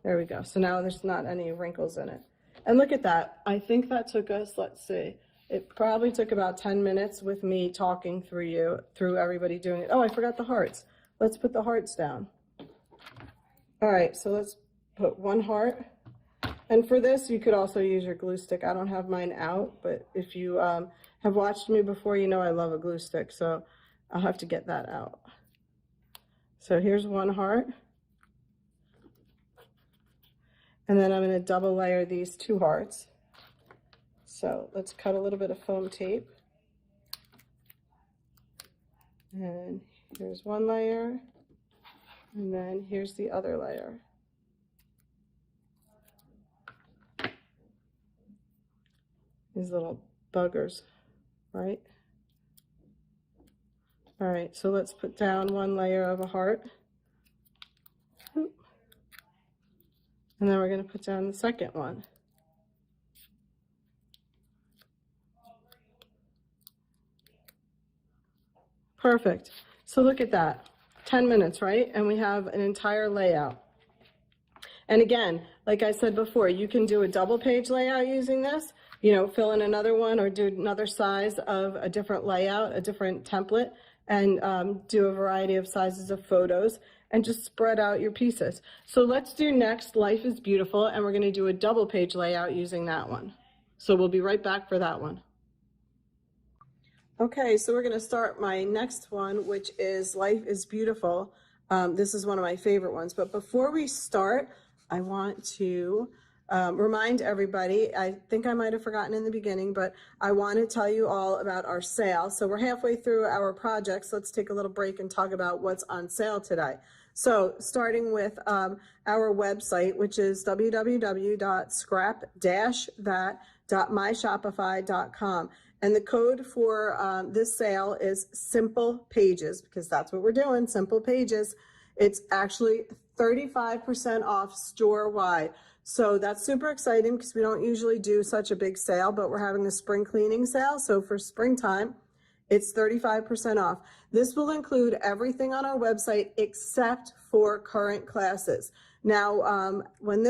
There we go. So now there's not any wrinkles in it. And look at that. I think that took us, let's see, it probably took about 10 minutes with me talking through everybody doing it. Oh, I forgot the hearts. Let's put the hearts down. All right, so let's put one heart. And for this, you could also use your glue stick. I don't have mine out, but if you have watched me before, you know I love a glue stick, so I'll have to get that out. So here's one heart. And then I'm going to double layer these 2 hearts. So let's cut a little bit of foam tape. And here's one layer. And then here's the other layer. These little buggers, right? All right, so let's put down one layer of a heart. And then we're going to put down the second one. Perfect. So look at that. 10 minutes, right? And we have an entire layout. And again, like I said before, you can do a double page layout using this, you know, fill in another one or do another size of a different layout, a different template, and do a variety of sizes of photos and just spread out your pieces. So let's do next, Life is Beautiful, and we're going to do a double page layout using that one. So we'll be right back for that one. Okay, so we're going to start my next one, which is Life is Beautiful. This is one of my favorite ones. But before we start, I want to remind everybody, I think I might have forgotten in the beginning, but I want to tell you all about our sale. So we're halfway through our projects. Let's take a little break and talk about what's on sale today. So starting with our website, which is www.scrap-that.myshopify.com. And the code for this sale is Simple Pages, because that's what we're doing, Simple Pages. It's actually 35% off store-wide. So that's super exciting because we don't usually do such a big sale, but we're having a spring cleaning sale. So for springtime, it's 35% off. This will include everything on our website except for current classes. Now, when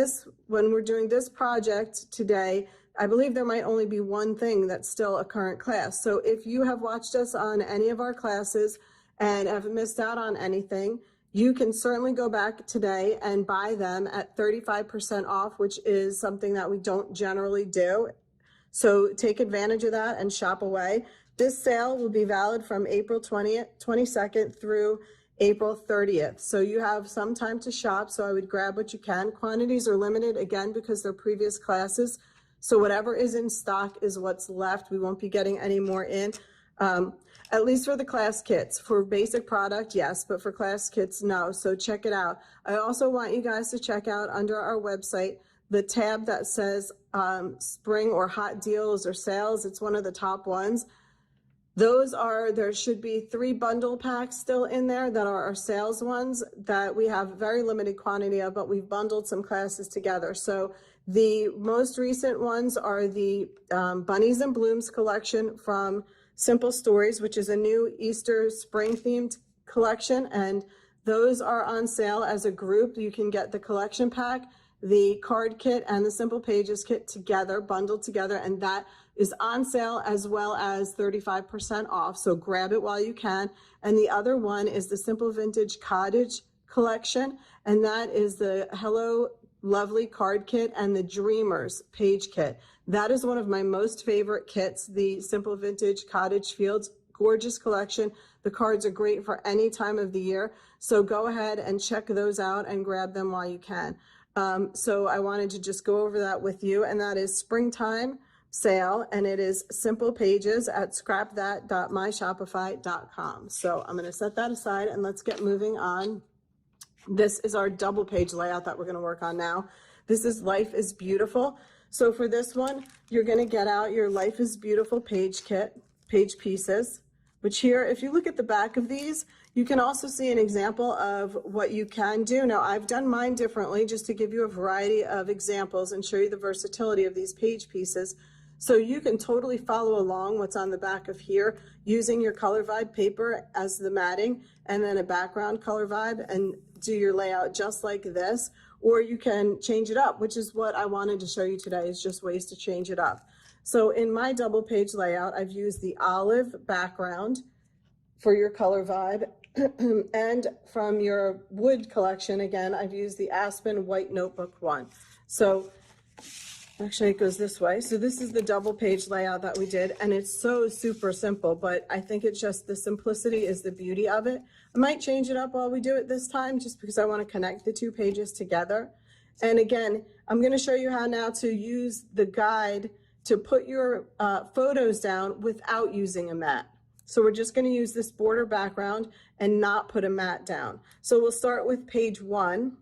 we're doing this project today, I believe there might only be one thing that's still a current class. So if you have watched us on any of our classes and have missed out on anything, you can certainly go back today and buy them at 35% off, which is something that we don't generally do. So take advantage of that and shop away. This sale will be valid from April 22nd through April 30th. So you have some time to shop, so I would grab what you can. Quantities are limited, again, because they're previous classes. So whatever is in stock is what's left. We won't be getting any more in, at least for the class kits. For basic product, yes, but for class kits, no. So check it out. I also want you guys to check out under our website the tab that says spring or hot deals or sales. It's one of the top ones. There should be 3 bundle packs still in there that are our sales ones that we have very limited quantity of, but we've bundled some classes together. So the most recent ones are the Bunnies and Blooms collection from Simple Stories, which is a new Easter spring themed collection. And those are on sale as a group. You can get the collection pack, the card kit, and the Simple Pages kit together, bundled together. And that is on sale as well as 35% off. So grab it while you can. And the other one is the Simple Vintage Cottage collection. And that is the Hello Lovely card kit and the Dreamers page kit. That is one of my most favorite kits, the Simple Vintage Cottage Fields. Gorgeous collection. The cards are great for any time of the year. So go ahead and check those out and grab them while you can. So I wanted to just go over that with you, and that is springtime sale, and it is Simple Pages at scrapthat.myshopify.com. So I'm going to set that aside and let's get moving on. This is our double page layout that we're going to work on now. This is Life is Beautiful. So for this one, you're going to get out your Life is Beautiful page kit, page pieces, which here, if you look at the back of these, you can also see an example of what you can do. Now, I've done mine differently just to give you a variety of examples and show you the versatility of these page pieces. So you can totally follow along what's on the back of here using your Color Vibe paper as the matting and then a background Color Vibe and do your layout just like this. Or you can change it up, which is what I wanted to show you today, is just ways to change it up. So in my double page layout, I've used the olive background for your Color Vibe. And from your wood collection, again, I've used the Aspen White Notebook one. So actually it goes this way. So this is the double page layout that we did, and it's so super simple, but I think it's just the simplicity is the beauty of it. I might change it up while we do it this time just because I want to connect the 2 pages together. And again, I'm going to show you how now to use the guide to put your photos down without using a mat. So we're just going to use this border background and not put a mat down. So we'll start with page 1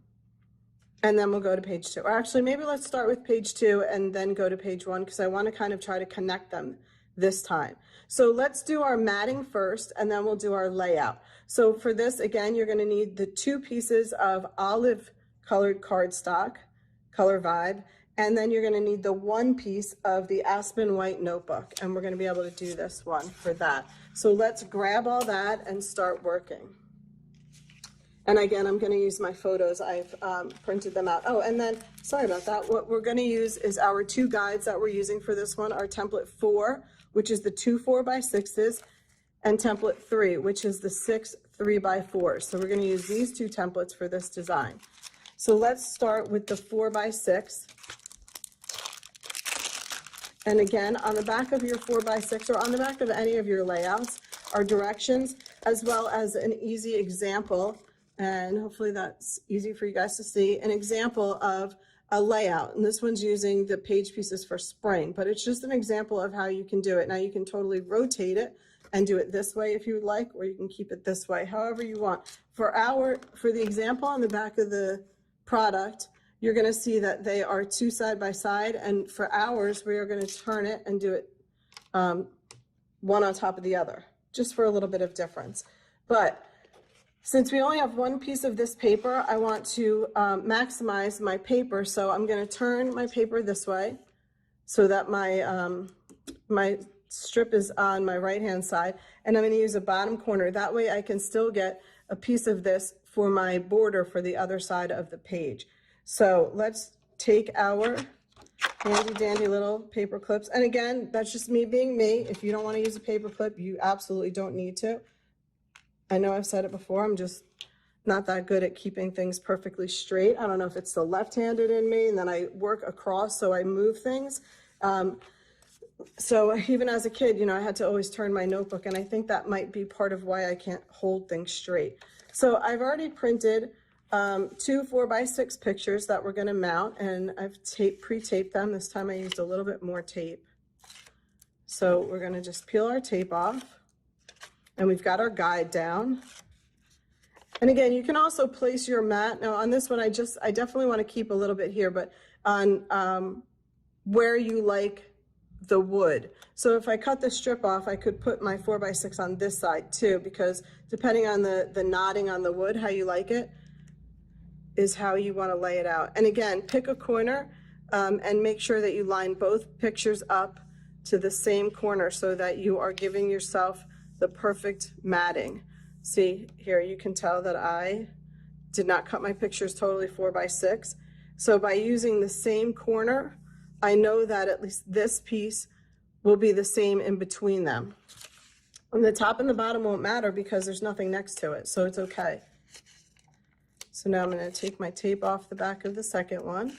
and then we'll go to page 2. Or actually, maybe let's start with page 2 and then go to page 1 because I want to kind of try to connect them this time. So let's do our matting first, and then we'll do our layout. So for this, again, you're going to need the 2 pieces of olive colored cardstock, Color Vibe, and then you're going to need the 1 piece of the Aspen White notebook, and we're going to be able to do this one for that. So let's grab all that and start working. And again, I'm going to use my photos. I've printed them out. Oh, and then, sorry about that. What we're going to use is our 2 guides that we're using for this one, our template 4, which is the 2 4x6s, and template 3, which is the 6 3x4s. So we're going to use these 2 templates for this design. So let's start with the 4x6. And again, on the back of your 4x6 or on the back of any of your layouts are directions, as well as an easy example, and hopefully that's easy for you guys to see, an example of a layout. And this one's using the page pieces for spring, but it's just an example of how you can do it. Now you can totally rotate it and do it this way if you would like, or you can keep it this way, however you want. For the example on the back of the product, you're going to see that they are 2 side by side, and for ours, we are going to turn it and do it one on top of the other, just for a little bit of difference. But since we only have 1 piece of this paper, I want to maximize my paper, so I'm going to turn my paper this way so that my strip is on my right-hand side, and I'm going to use a bottom corner. That way I can still get a piece of this for my border for the other side of the page. So let's take our handy dandy little paper clips. And again, that's just me being me. If you don't want to use a paper clip, you absolutely don't need to. I know I've said it before, I'm just not that good at keeping things perfectly straight. I don't know if it's the left-handed in me, and then I work across, so I move things. So even as a kid, you know, I had to always turn my notebook, and I think that might be part of why I can't hold things straight. So I've already printed 2 4x6 pictures that we're going to mount, and I've pre-taped them. This time I used a little bit more tape. So we're going to just peel our tape off, and we've got our guide down. And again, you can also place your mat. Now on this one, I definitely want to keep a little bit here, but on where you like the wood. So if I cut the strip off, I could put my 4x6 on this side too, because depending on the knotting on the wood, how you like it, is how you want to lay it out. And again, pick a corner and make sure that you line both pictures up to the same corner so that you are giving yourself the perfect matting. See here, you can tell that I did not cut my pictures totally 4x6. So by using the same corner, I know that at least this piece will be the same in between them. And the top and the bottom won't matter because there's nothing next to it, so it's okay. So now I'm going to take my tape off the back of the second one,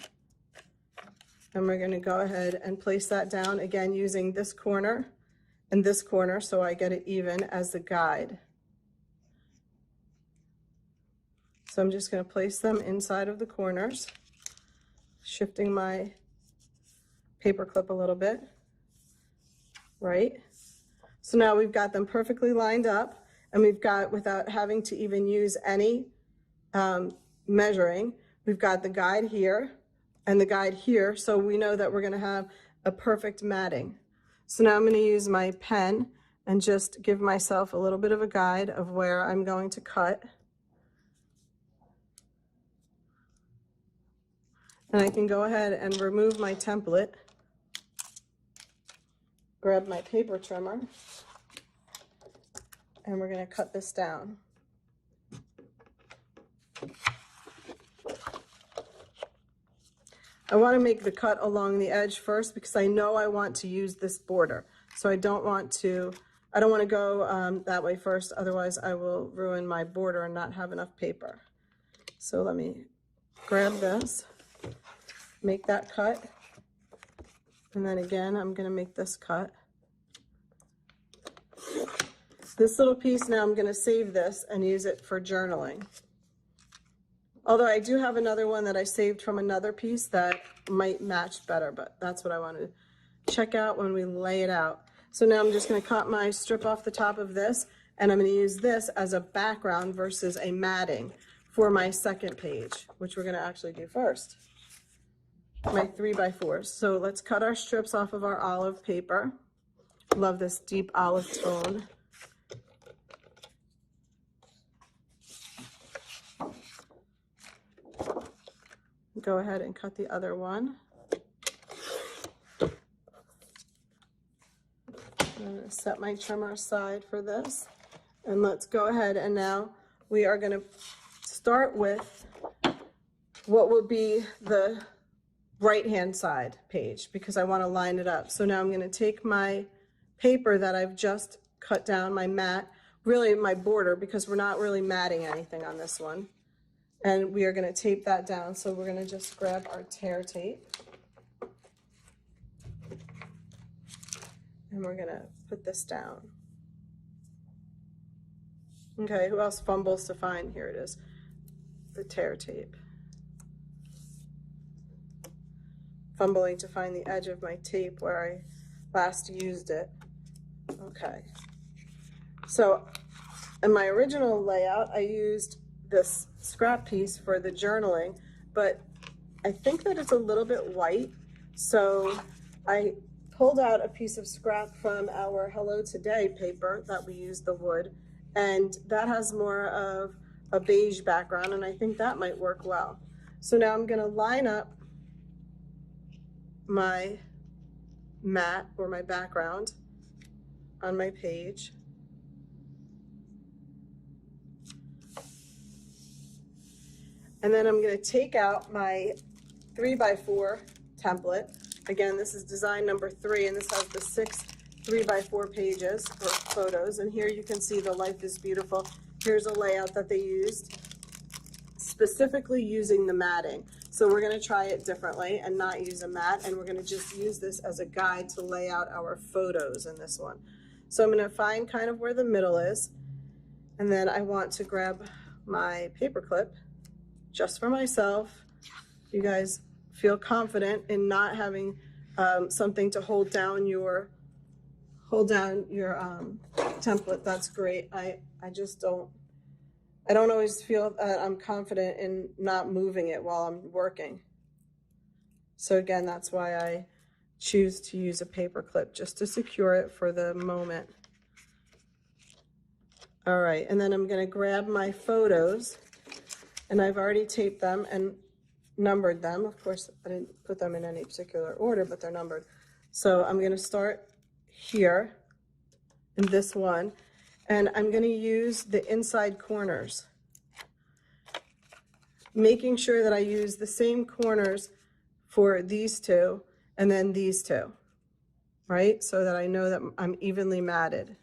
and we're going to go ahead and place that down again using this corner and this corner so I get it even as the guide. So I'm just going to place them inside of the corners, shifting my paper clip a little bit, right? So now we've got them perfectly lined up, and we've got, without having to even use any measuring, we've got the guide here and the guide here, so we know that we're going to have a perfect matting. So now I'm going to use my pen and just give myself a little bit of a guide of where I'm going to cut. And I can go ahead and remove my template, grab my paper trimmer, and we're going to cut this down. I want to make the cut along the edge first because I know I want to use this border. So I don't want to go that way first, otherwise I will ruin my border and not have enough paper. So let me grab this, make that cut, and then again I'm going to make this cut. This little piece now, I'm going to save this and use it for journaling. Although I do have another one that I saved from another piece that might match better, but that's what I want to check out when we lay it out. So now I'm just going to cut my strip off the top of this, and I'm going to use this as a background versus a matting for my second page, which we're going to actually do first. My 3x4s. So let's cut our strips off of our olive paper. Love this deep olive tone. Go ahead and cut the other one. I'm going to set my trimmer aside for this. And let's go ahead, and now we are going to start with what will be the right-hand side page, because I want to line it up. So now I'm going to take my paper that I've just cut down, my mat, really my border, because we're not really matting anything on this one. And we are going to tape that down. So we're going to just grab our tear tape. And we're going to put this down. Okay, who else fumbles to find? Here it is, the tear tape. Fumbling to find the edge of my tape where I last used it. Okay, so in my original layout, I used this scrap piece for the journaling, but I think that it's a little bit white, so I pulled out a piece of scrap from our Hello Today paper that we used, the wood, and that has more of a beige background, and I think that might work well. So now I'm going to line up my mat or my background on my page. And then I'm going to take out my 3x4 template. Again, this is design number 3, and this has the 6 3x4 pages or photos. And here you can see the Life is Beautiful. Here's a layout that they used, specifically using the matting. So we're going to try it differently and not use a mat, and we're going to just use this as a guide to lay out our photos in this one. So I'm going to find kind of where the middle is, and then I want to grab my paper clip just for myself. You guys feel confident in not having something to hold down your template. That's great. I don't always feel that I'm confident in not moving it while I'm working. So again, that's why I choose to use a paper clip, just to secure it for the moment. All right, and then I'm going to grab my photos, and I've already taped them and numbered them. Of course, I didn't put them in any particular order, but they're numbered. So I'm going to start here in this one, and I'm going to use the inside corners, making sure that I use the same corners for these two and then these two, right? So that I know that I'm evenly matted,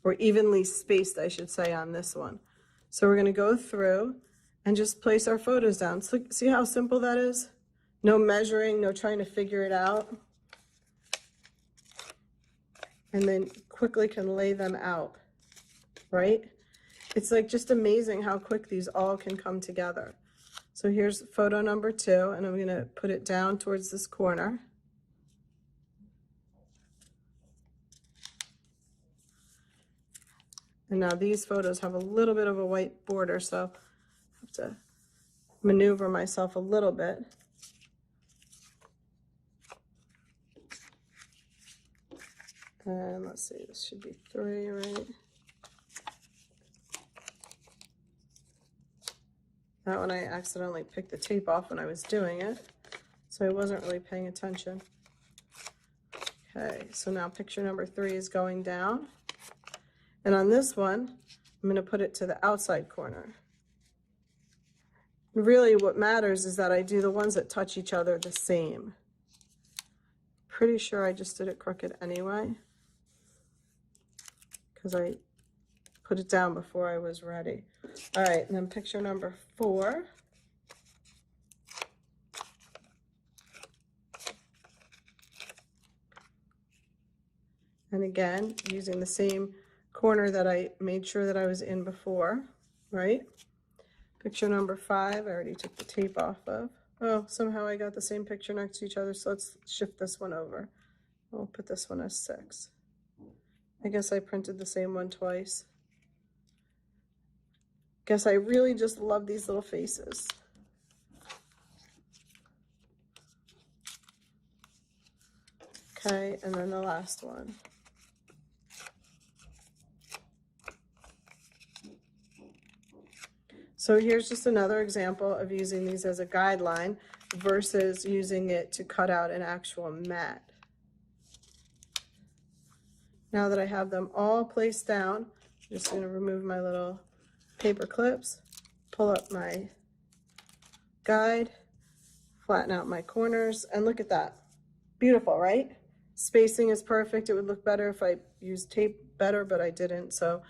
or evenly spaced, I should say, on this one. So we're going to go through and just place our photos down. So see how simple that is? No measuring, no trying to figure it out. And then quickly can lay them out, right? It's like just amazing how quick these all can come together. So here's photo number 2, and I'm going to put it down towards this corner. And now these photos have a little bit of a white border, so I have to maneuver myself a little bit. And let's see, this should be 3, right? That one I accidentally picked the tape off when I was doing it, so I wasn't really paying attention. Okay, so now picture number 3 is going down. And on this one, I'm going to put it to the outside corner. Really what matters is that I do the ones that touch each other the same. Pretty sure I just did it crooked anyway, because I put it down before I was ready. All right, and then picture number 4. And again, using the same corner that I made sure that I was in before, right? Picture number 5, I already took the tape off of. Oh, somehow I got the same picture next to each other, so let's shift this one over. I'll put this one as 6. I guess I printed the same one twice. Guess I really just love these little faces. Okay, and then the last one. So here's just another example of using these as a guideline versus using it to cut out an actual mat. Now that I have them all placed down, I'm just going to remove my little paper clips, pull up my guide, flatten out my corners, and look at that. Beautiful, right? Spacing is perfect. It would look better if I used tape better, but I didn't. So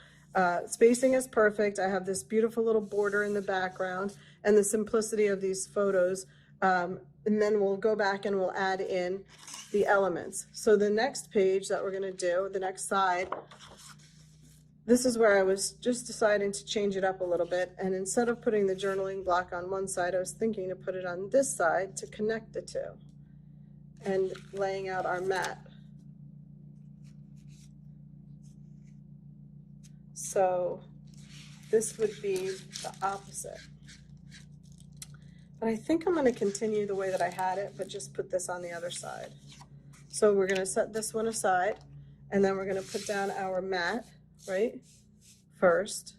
spacing is perfect. I have this beautiful little border in the background and the simplicity of these photos. And then we'll go back and we'll add in the elements. So the next page that we're going to do, the next side, this is where I was just deciding to change it up a little bit. And instead of putting the journaling block on one side, I was thinking to put it on this side to connect the two and laying out our mat. So this would be the opposite. But I think I'm going to continue the way that I had it, but just put this on the other side. So we're going to set this one aside, and then we're going to put down our mat, right, first.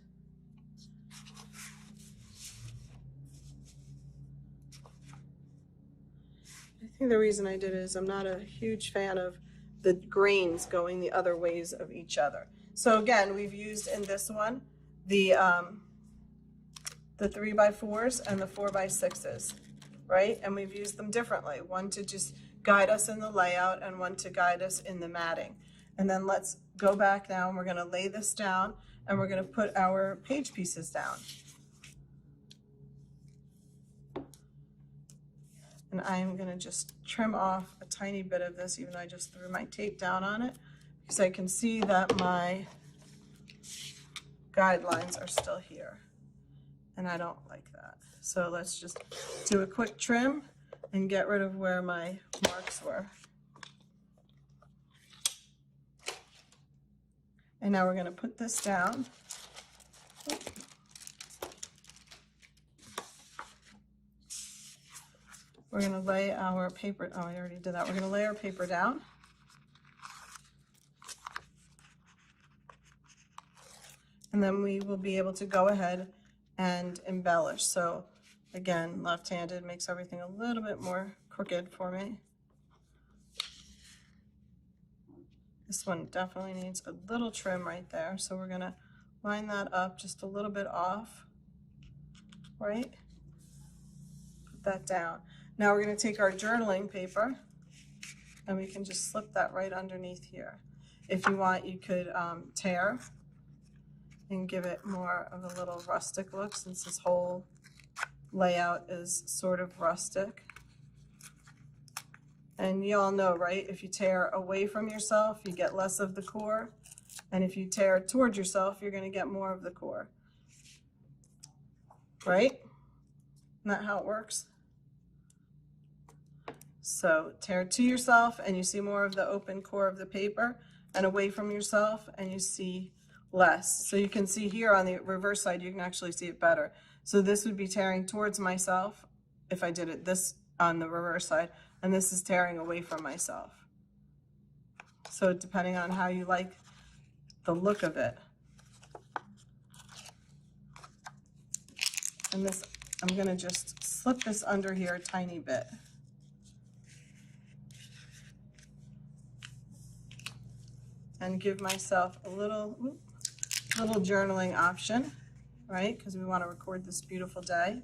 I think the reason I did it is I'm not a huge fan of the grains going the other ways of each other. So again, we've used in this one the 3x4s and the 4x6s, right? And we've used them differently. One to just guide us in the layout and one to guide us in the matting. And then let's go back now and we're going to lay this down and we're going to put our page pieces down. And I'm going to just trim off a tiny bit of this, even though I just threw my tape down on it, because I can see that my guidelines are still here. And I don't like that. So let's just do a quick trim and get rid of where my marks were. And now we're going to put this down. We're going to lay our paper, oh, I already did that. We're going to lay our paper down. And then we will be able to go ahead and embellish. So again, left-handed makes everything a little bit more crooked for me. This one definitely needs a little trim right there. So we're gonna line that up just a little bit off, right? Put that down. Now we're gonna take our journaling paper and we can just slip that right underneath here. If you want, you could tear and give it more of a little rustic look, since this whole layout is sort of rustic. And you all know, right? If you tear away from yourself, you get less of the core. And if you tear towards yourself, you're going to get more of the core. Right? Isn't that how it works? So tear to yourself and you see more of the open core of the paper, and away from yourself and you see less. So you can see here on the reverse side, you can actually see it better. So this would be tearing towards myself if I did it this on the reverse side, and this is tearing away from myself. So depending on how you like the look of it. And this, I'm going to just slip this under here a tiny bit. And give myself a little journaling option, right? Because we want to record this beautiful day.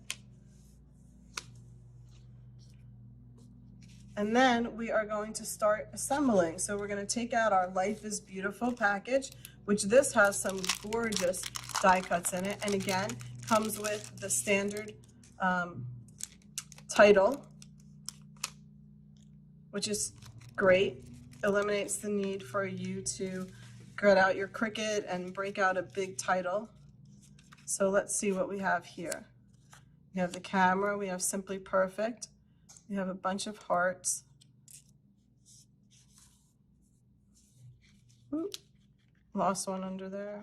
And then we are going to start assembling. So we're going to take out our Life is Beautiful package, which this has some gorgeous die cuts in it. And again, comes with the standard title, which is great. Eliminates the need for you to grit out your Cricut and break out a big title. So let's see what we have here. We have the camera, we have Simply Perfect, we have a bunch of hearts. Ooh, lost one under there.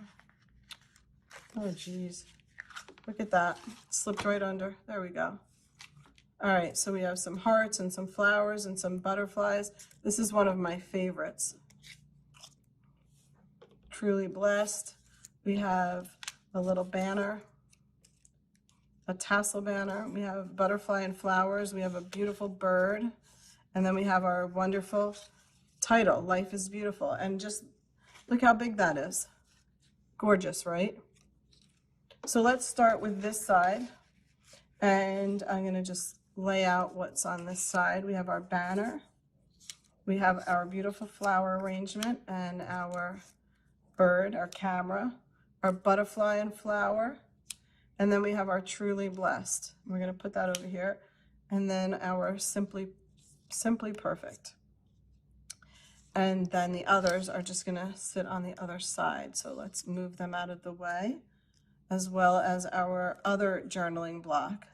Oh geez, look at that, slipped right under, there we go. All right, so we have some hearts and some flowers and some butterflies. This is one of my favorites. Truly Blessed. We have a little banner. a tassel banner. We have butterfly and flowers. We have a beautiful bird. And then we have our wonderful title, Life is Beautiful. And just look how big that is. Gorgeous, right? So let's start with this side. And I'm going to just lay out what's on this side. We have our banner. We have our beautiful flower arrangement and our bird, our camera, our butterfly and flower. And then we have our truly blessed. We're going to put that over here. And then our simply perfect. And then the others are just going to sit on the other side. So let's move them out of the way, as well as our other journaling block.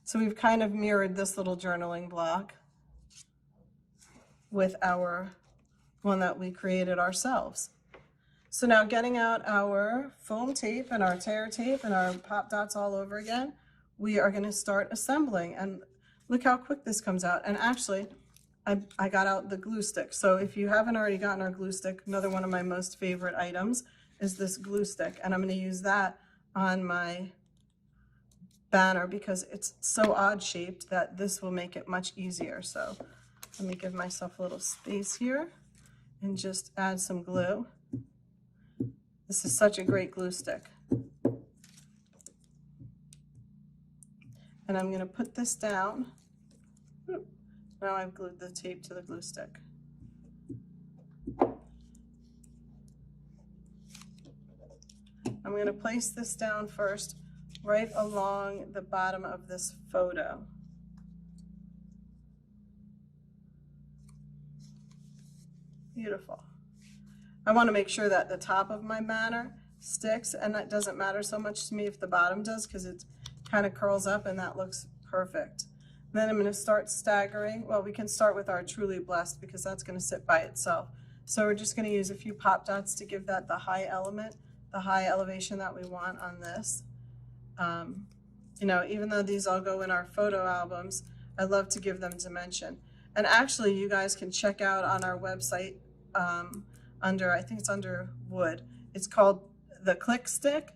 So we've kind of mirrored this little journaling block with our one that we created ourselves. So now getting out our foam tape and our tear tape and our pop dots all over again, we are going to start assembling. And look how quick this comes out. And actually, I got out the glue stick. So if you haven't already gotten our glue stick, another one of my most favorite items is this glue stick. And I'm going to use that on my banner because it's so odd shaped that this will make it much easier. So let me give myself a little space here and just add some glue. This is such a great glue stick. And I'm going to put this down. Now I've glued the tape to the glue stick. I'm going to place this down first right along the bottom of this photo. Beautiful. I want to make sure that the top of my banner sticks, and that doesn't matter so much to me if the bottom does because it kind of curls up and that looks perfect. Then I'm going to start staggering. Well, we can start with our truly blessed because that's going to sit by itself. So we're just going to use a few pop dots to give that the high element, the high elevation that we want on this. You know, even though these all go in our photo albums, I love to give them dimension. And actually, you guys can check out on our website under, I think it's under wood. It's called the Click Stick,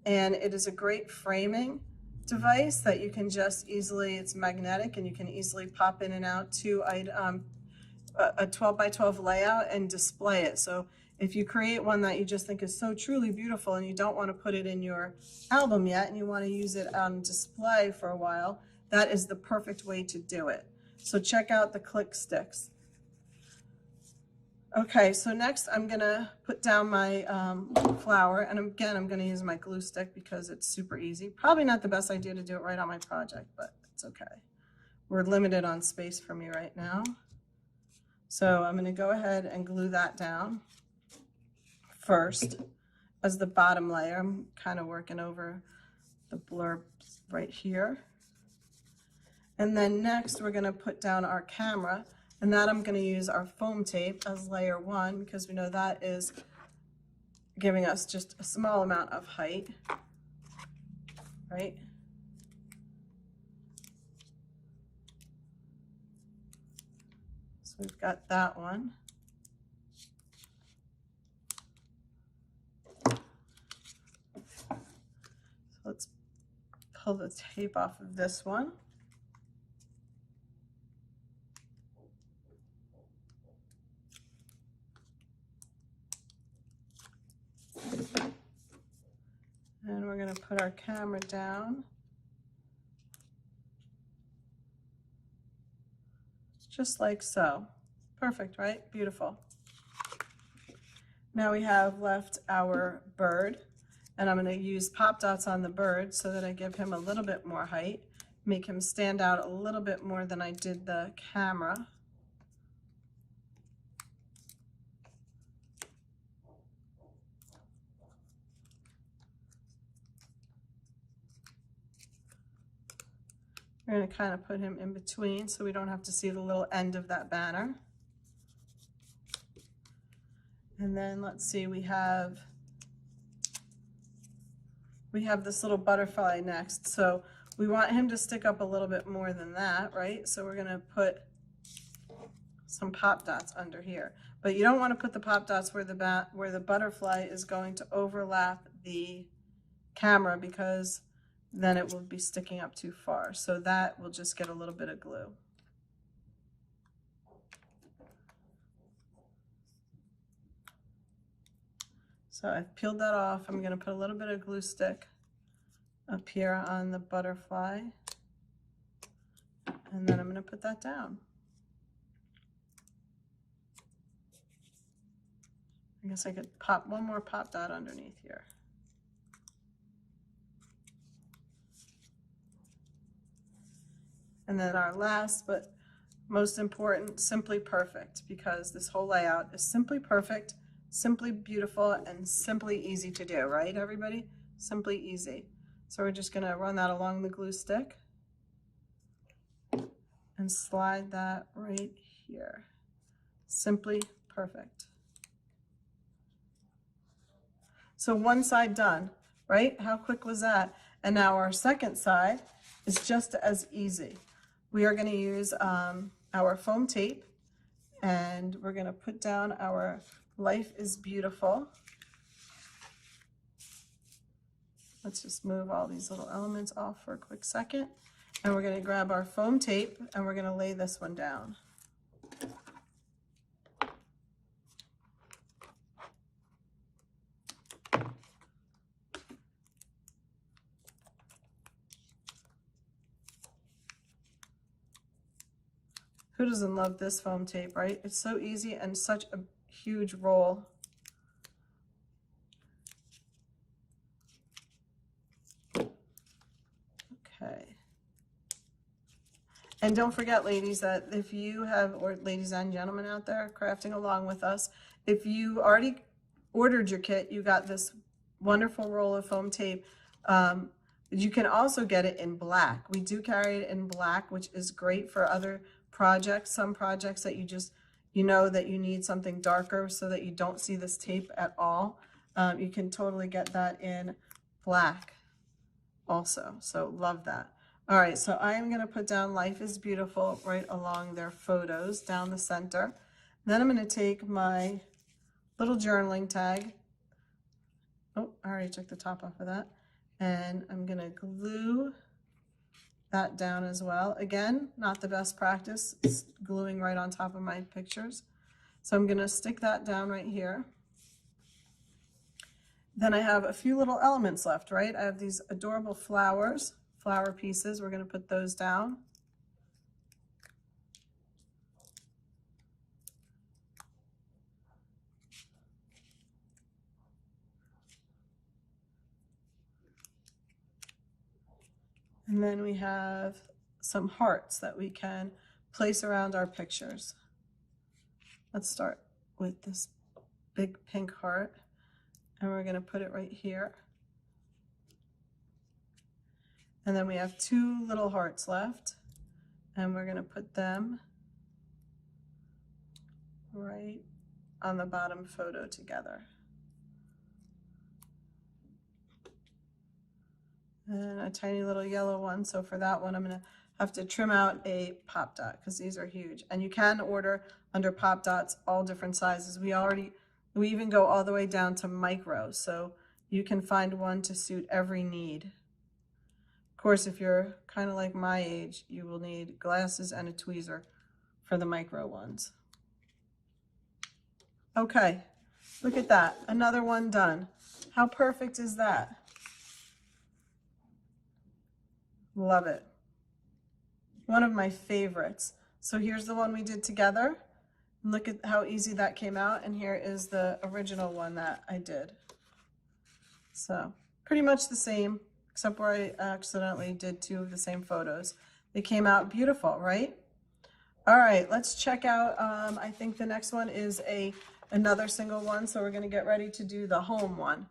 and it is a great framing device that you can just easily, it's magnetic and you can easily pop in and out to a 12 by 12 layout and display it. So if you create one that you just think is so truly beautiful and you don't want to put it in your album yet and you want to use it on display for a while, that is the perfect way to do it. So check out the Click Sticks. Okay, so next I'm gonna put down my flower, and again I'm gonna use my glue stick because it's super easy. Probably not the best idea to do it right on my project, but it's okay. We're limited on space for me right now. So I'm gonna go ahead and glue that down first as the bottom layer. I'm kind of working over the blurb right here. And then next we're gonna put down our camera. And that I'm going to use our foam tape as layer 1 because we know that is giving us just a small amount of height, right? So we've got that one. So let's pull the tape off of this one. And we're going to put our camera down. Just like so. Perfect, right? Beautiful. Now we have left our bird, and I'm going to use pop dots on the bird so that I give him a little bit more height, make him stand out a little bit more than I did the camera. We're going to kind of put him in between so we don't have to see the little end of that banner. And then let's see, we have this little butterfly next. So we want him to stick up a little bit more than that, right? So we're going to put some pop dots under here. But you don't want to put the pop dots where the butterfly is going to overlap the camera because then it will be sticking up too far. So that will just get a little bit of glue. So I've peeled that off. I'm going to put a little bit of glue stick up here on the butterfly, and then I'm going to put that down. I guess I could pop one more pop dot underneath here. And then our last but most important, Simply Perfect, because this whole layout is simply perfect, simply beautiful, and simply easy to do, right everybody? Simply easy. So we're just going to run that along the glue stick and slide that right here. Simply perfect. So one side done, right? How quick was that? And now our second side is just as easy. We are going to use our foam tape, and we're going to put down our Life is Beautiful. Let's just move all these little elements off for a quick second. And we're going to grab our foam tape and we're going to lay this one down. Who doesn't love this foam tape, right? It's so easy and such a huge roll. Okay. And don't forget, ladies, that if you have, or ladies and gentlemen out there crafting along with us, if you already ordered your kit, you got this wonderful roll of foam tape. You can also get it in black. We do carry it in black, which is great for other projects. Some projects that you know that you need something darker so that you don't see this tape at all. You can totally get that in black also. So love that. All right, so I am going to put down Life is Beautiful right along their photos down the center. Then I'm going to take my little journaling tag. Oh, I already took the top off of that. And I'm going to glue that down as well. Again, not the best practice. It's gluing right on top of my pictures. So I'm going to stick that down right here. Then I have a few little elements left, right? I have these adorable flower pieces. We're going to put those down. And then we have some hearts that we can place around our pictures. Let's start with this big pink heart, and we're going to put it right here. And then we have two little hearts left, and we're going to put them right on the bottom photo together. And a tiny little yellow one. So for that one, I'm going to have to trim out a pop dot because these are huge. And you can order under pop dots all different sizes. We even go all the way down to micro. So you can find one to suit every need. Of course, if you're kind of like my age, you will need glasses and a tweezer for the micro ones. Okay, look at that. Another one done. How perfect is that? Love it. One of my favorites. So here's the one we did together. Look at how easy that came out. And here is the original one that I did. So pretty much the same, except where I accidentally did two of the same photos. They came out beautiful, right? All right, let's check out, I think the next one is another single one. So we're gonna get ready to do the home one.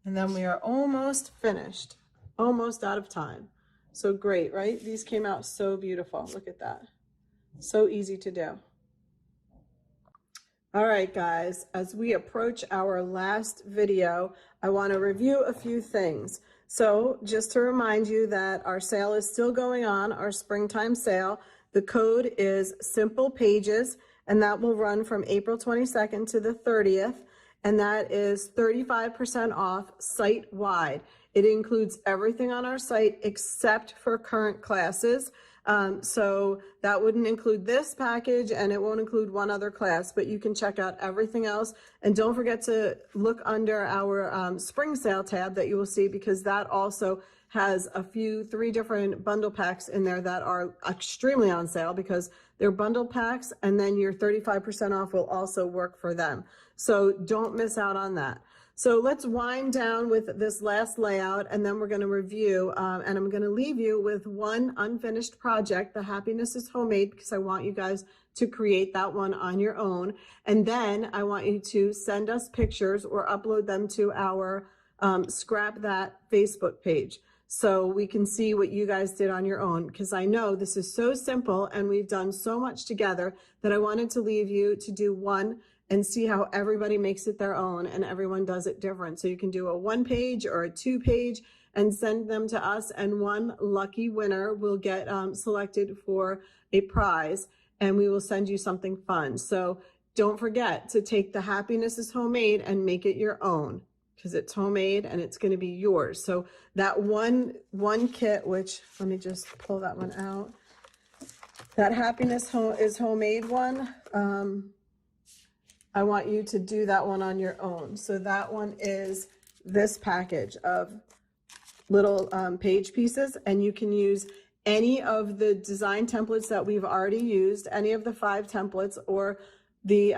And then we are almost finished, almost out of time. So great, right? These came out so beautiful. Look at that. So easy to do. All right, guys, as we approach our last video, I want to review a few things. So just to remind you that our sale is still going on, our springtime sale. The code is Simple Pages, and that will run from April 22nd to the 30th. And that is 35% off site-wide. It includes everything on our site except for current classes. So that wouldn't include this package, and it won't include one other class, but you can check out everything else. And don't forget to look under our spring sale tab that you will see, because that also has three different bundle packs in there that are extremely on sale because they're bundle packs, and then your 35% off will also work for them. So don't miss out on that. So let's wind down with this last layout, and then we're going to review, and I'm going to leave you with one unfinished project, the Happiness is Homemade, because I want you guys to create that one on your own. And then I want you to send us pictures or upload them to our Scrap That Facebook page, so we can see what you guys did on your own, because I know this is so simple and we've done so much together that I wanted to leave you to do one and see how everybody makes it their own, and everyone does it different. So you can do a 1-page or a 2-page and send them to us, and one lucky winner will get selected for a prize, and we will send you something fun. So don't forget to take the Happiness is Homemade and make it your own, because it's homemade and it's going to be yours. So that one kit, which let me just pull that one out, that Happiness is Homemade one, I want you to do that one on your own. So that one is this package of little page pieces, and you can use any of the design templates that we've already used, any of the 5 templates, or the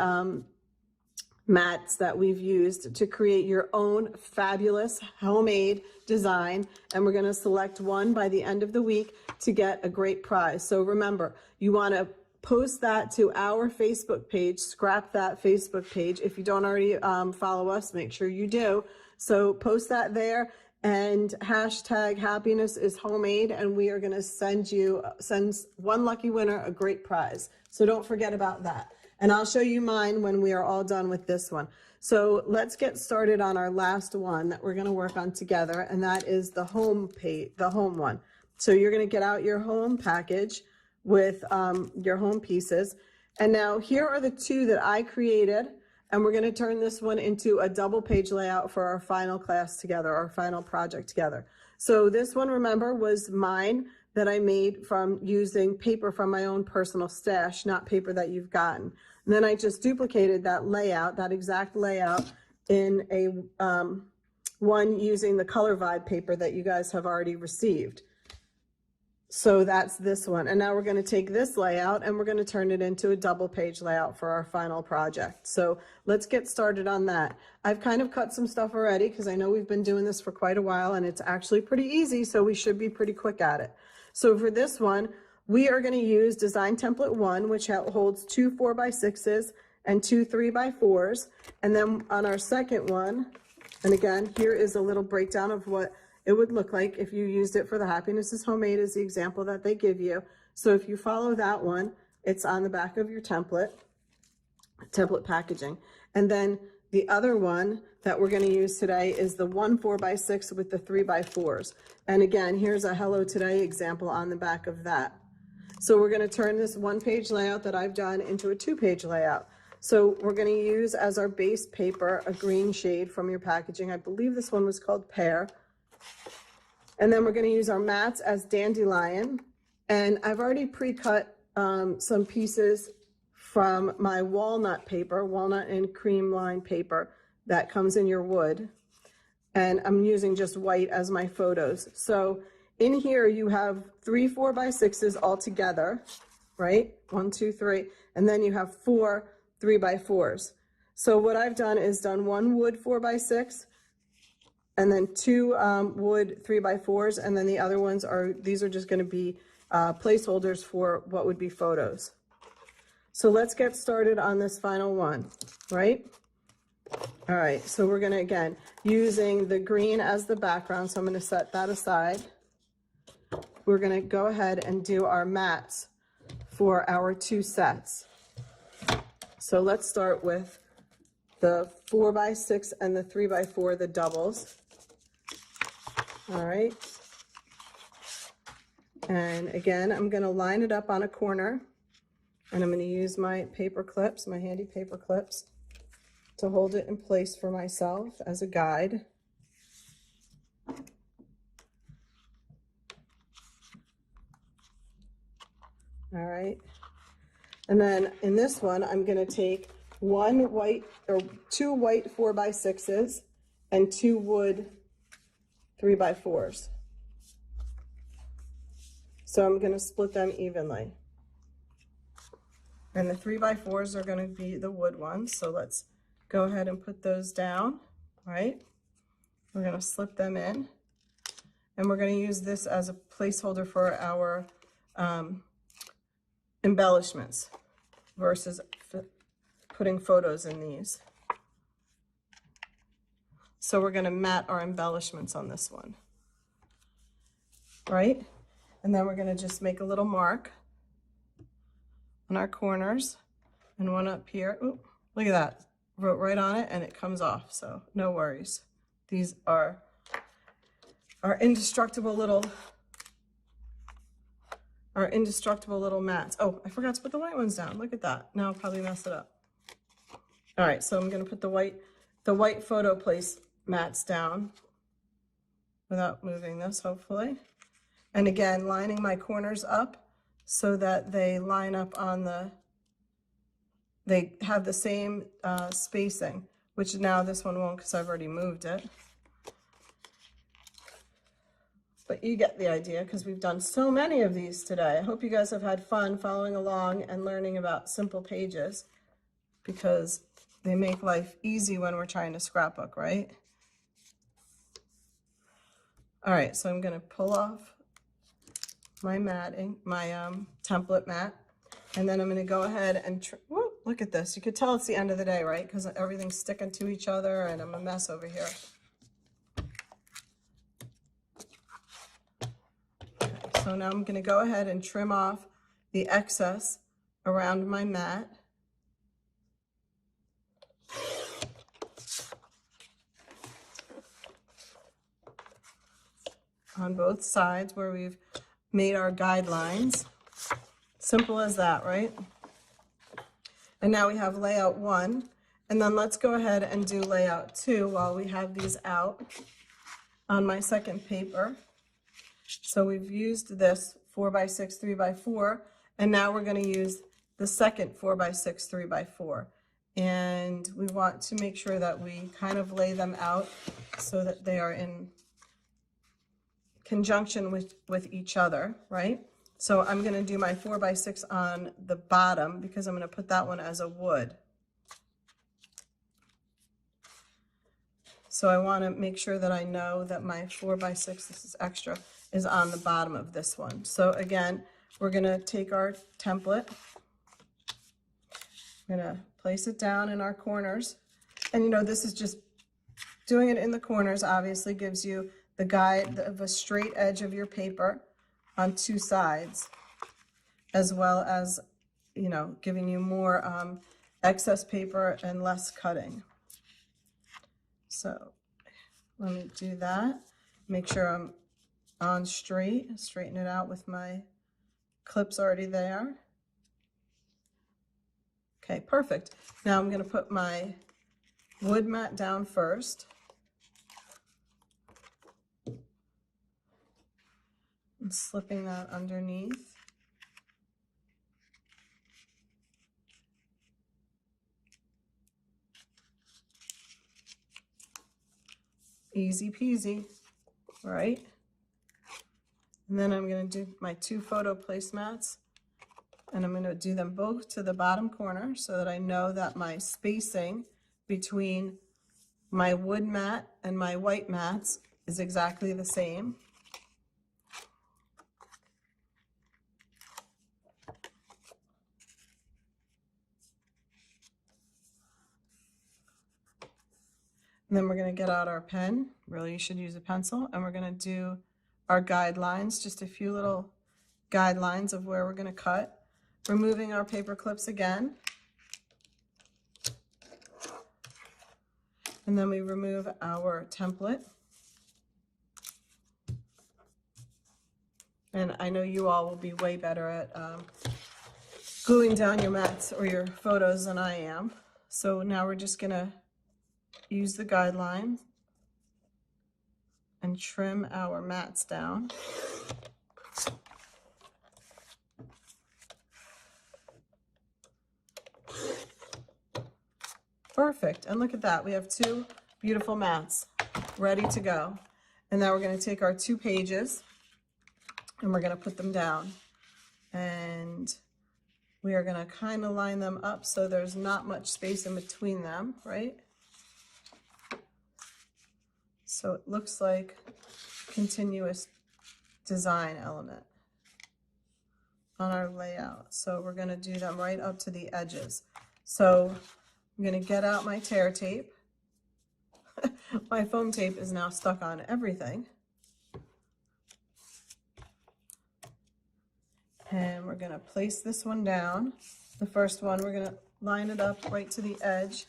mats that we've used to create your own fabulous homemade design. And we're going to select one by the end of the week to get a great prize. So remember, you want to post that to our Facebook page, Scrap That Facebook page. If you don't already follow us, make sure you do. So post that there and hashtag Happiness is Homemade, and we are going to send one lucky winner a great prize. So don't forget about that. And I'll show you mine when we are all done with this one. So let's get started on our last one that we're going to work on together, and that is the home page, the home one. So you're going to get out your home package with your home pieces. And now here are the 2 that I created, and we're going to turn this one into a double page layout for our final class together, our final project together. So this one, remember, was mine that I made from using paper from my own personal stash, not paper that you've gotten. And then I just duplicated that layout, that exact layout, in a one using the Color Vibe paper that you guys have already received. So that's this one. And now we're going to take this layout and we're going to turn it into a double page layout for our final project. So let's get started on that. I've kind of cut some stuff already because I know we've been doing this for quite a while, and it's actually pretty easy, so we should be pretty quick at it. So for this one, we are going to use Design Template 1, which holds 2 4x6s and 2 3x4s. And then on our second one, and again, here is a little breakdown of what it would look like if you used it for the Happiness is Homemade as the example that they give you. So if you follow that one, it's on the back of your template packaging. And then the other one that we're going to use today is the 1 4x6 with the 3x4s. And again, here's a Hello Today example on the back of that. So we're going to turn this 1-page layout that I've done into a 2-page layout. So we're going to use as our base paper a green shade from your packaging. I believe this one was called Pear. And then we're going to use our mats as Dandelion. And I've already pre-cut some pieces from my walnut paper, walnut and cream line paper that comes in your wood. And I'm using just white as my photos. So in here you have 3 4x6s all together, right? 1, 2, 3. And then you have 4 3x4s. So what I've done is done 1 wood 4x6, and then 2 wood 3x4s, and then the other ones these are just going to be placeholders for what would be photos. So let's get started on this final one, right? All right, so we're going to, again, using the green as the background, so I'm going to set that aside. We're going to go ahead and do our mats for our 2 sets. So let's start with the 4x6 and the 3x4, the doubles. All right. And again, I'm going to line it up on a corner, and I'm going to use my paper clips, my handy paper clips, to hold it in place for myself as a guide. All right. And then in this one, I'm going to take one white or two white 4x6s and two wood 3x4s. So I'm going to split them evenly. And the 3x4s are going to be the wood ones. So let's go ahead and put those down, right? We're going to slip them in. And we're going to use this as a placeholder for our embellishments versus putting photos in these. So we're going to mat our embellishments on this one, right? And then we're going to just make a little mark on our corners and one up here. Ooh, look at that. Wrote right on it and it comes off, so no worries. These are our indestructible little mats. Oh, I forgot to put the white ones down. Look at that. Now I'll probably mess it up. All right, so I'm going to put the white photo place mats down without moving this, hopefully. And again, lining my corners up so that they line up on they have the same spacing, which now this one won't because I've already moved it. But you get the idea because we've done so many of these today. I hope you guys have had fun following along and learning about simple pages because they make life easy when we're trying to scrapbook, right? All right, so I'm going to pull off my matting, my template mat, and then I'm going to go ahead and whoop, look at this. You could tell it's the end of the day, right? Because everything's sticking to each other and I'm a mess over here. So now I'm going to go ahead and trim off the excess around my mat. On both sides where we've made our guidelines. Simple as that, right? And now we have layout 1. And then let's go ahead and do layout 2 while we have these out on my second paper. So we've used this 4x6, 3x4, and now we're going to use the second 4x6, 3x4. And we want to make sure that we kind of lay them out so that they are in conjunction with each other, right? So I'm going to do my 4x6 on the bottom because I'm going to put that one as a wood. So I want to make sure that I know that my 4x6, this is extra, is on the bottom of this one. So again, we're going to take our template, I'm going to place it down in our corners. And you know, this is just doing it in the corners obviously gives you the guide of a straight edge of your paper on two sides, as well as, you know, giving you more excess paper and less cutting. So let me do that. Make sure I'm on straighten it out with my clips already there. Okay, perfect. Now I'm going to put my wood mat down first. And slipping that underneath. Easy peasy, right? And then I'm going to do my two photo placemats, and I'm going to do them both to the bottom corner so that I know that my spacing between my wood mat and my white mats is exactly the same. And then we're going to get out our pen. Really, you should use a pencil. And we're going to do our guidelines, just a few little guidelines of where we're going to cut. Removing our paper clips again. And then we remove our template. And I know you all will be way better at gluing down your mats or your photos than I am. So now we're just going to use the guideline and trim our mats down. Perfect. And look at that. We have 2 beautiful mats ready to go. And now we're going to take our 2 pages and we're going to put them down. And we are going to kind of line them up so there's not much space in between them, right? So it looks like a continuous design element on our layout. So we're going to do them right up to the edges. So I'm going to get out my tear tape. My foam tape is now stuck on everything. And we're going to place this one down. The first one, we're going to line it up right to the edge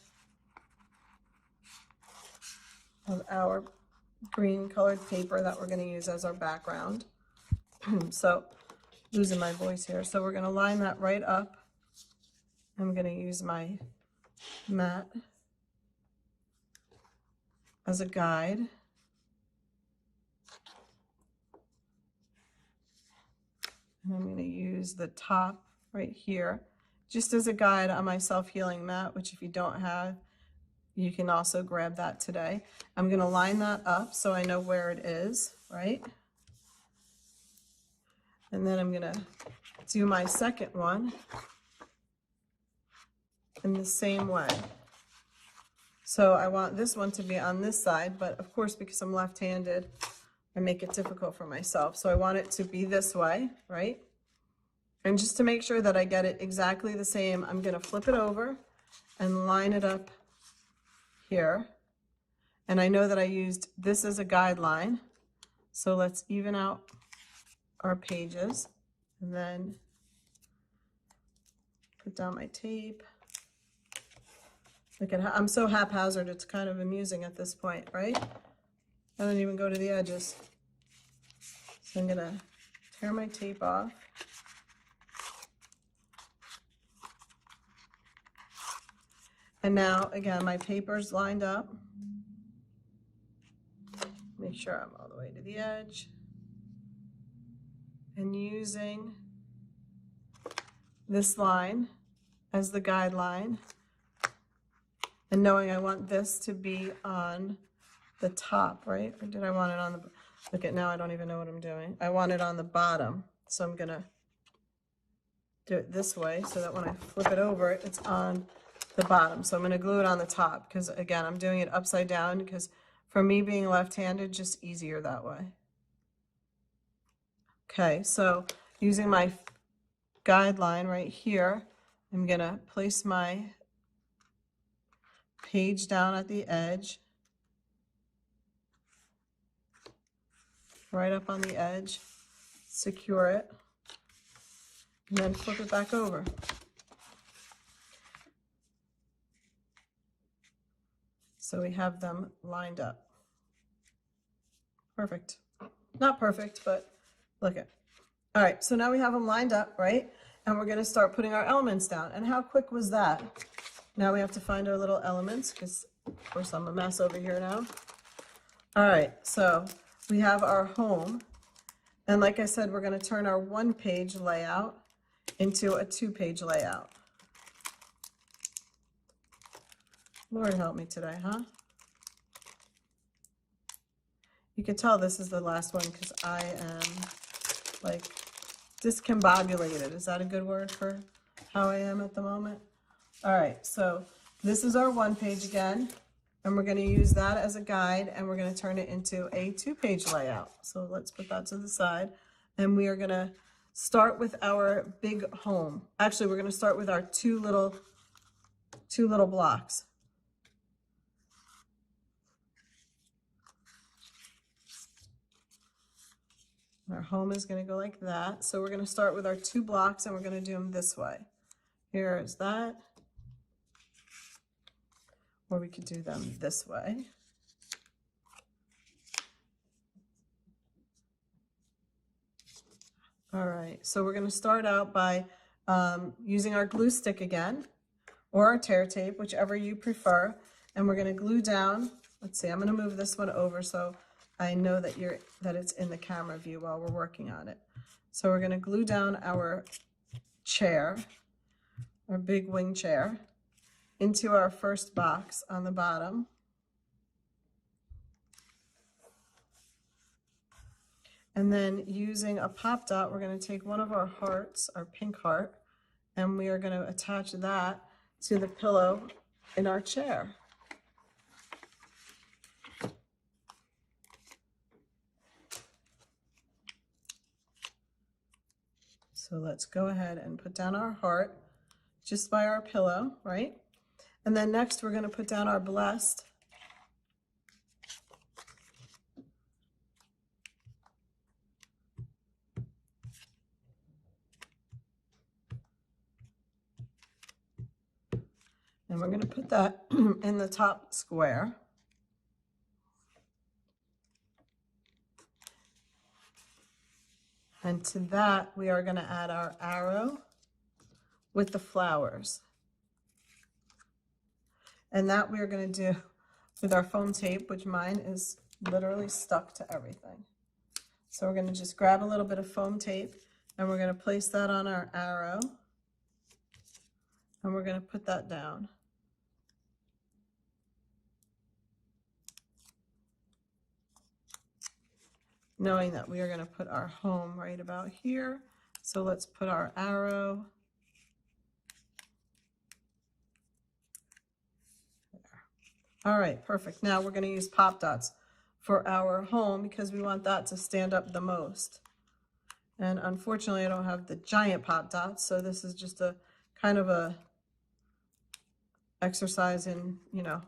of our green colored paper that we're going to use as our background. So, losing my voice here. So we're going to line that right up. I'm going to use my mat as a guide. And I'm going to use the top right here just as a guide on my self-healing mat, which if you don't have, you can also grab that today. I'm going to line that up so I know where it is, right? And then I'm going to do my second one in the same way. So I want this one to be on this side, but of course, because I'm left-handed, I make it difficult for myself. So I want it to be this way, right? And just to make sure that I get it exactly the same, I'm going to flip it over and line it up here. And I know that I used this as a guideline. So let's even out our pages and then put down my tape. Look at how I'm so haphazard, it's kind of amusing at this point, right? I don't even go to the edges. So I'm gonna tear my tape off. And now, again, my paper's lined up. Make sure I'm all the way to the edge. And using this line as the guideline. And knowing I want this to be on the top, right? Or did I want it on the, look at now, I don't even know what I'm doing. I want it on the bottom. So I'm gonna do it this way so that when I flip it over, it's on the bottom. So I'm gonna glue it on the top because again, I'm doing it upside down because for me being left-handed, just easier that way. Okay, so using my guideline right here, I'm gonna place my page down at the edge, right up on the edge, secure it, and then flip it back over. So we have them lined up. Perfect. Not perfect, but look at. All right, so now we have them lined up, right? And we're gonna start putting our elements down. And how quick was that? Now we have to find our little elements because, of course, I'm a mess over here now. All right, so we have our home. And like I said, we're going to turn our 1-page layout into a 2-page layout. Lord help me today, huh? You can tell this is the last one because I am like discombobulated. Is that a good word for how I am at the moment? All right, so this is our 1-page again, and we're going to use that as a guide, and we're going to turn it into a 2-page layout. So let's put that to the side, and we are going to start with our big home. Actually, we're going to start with our two little blocks. Our home is going to go like that. So we're going to start with our 2 blocks, and we're going to do them this way. Here is that. Or we could do them this way. All right, so we're going to start out by using our glue stick again, or our tear tape, whichever you prefer, and we're going to glue down. Let's see, I'm going to move this one over so I know that it's in the camera view while we're working on it. So we're going to glue down our chair, our big wing chair. into our first box on the bottom. And then using a pop dot, we're going to take one of our hearts, our pink heart, and we are going to attach that to the pillow in our chair. So let's go ahead and put down our heart just by our pillow, right? And then next we're going to put down our blessed. And we're going to put that in the top square. And to that, we are going to add our arrow with the flowers. And that we are going to do with our foam tape, which mine is literally stuck to everything. So we're going to just grab a little bit of foam tape and we're going to place that on our arrow. And we're going to put that down. Knowing that we are going to put our home right about here. So let's put our arrow there. All right, perfect. Now we're going to use pop dots for our home because we want that to stand up the most. And unfortunately, I don't have the giant pop dots, so this is just a kind of a exercise in, you know,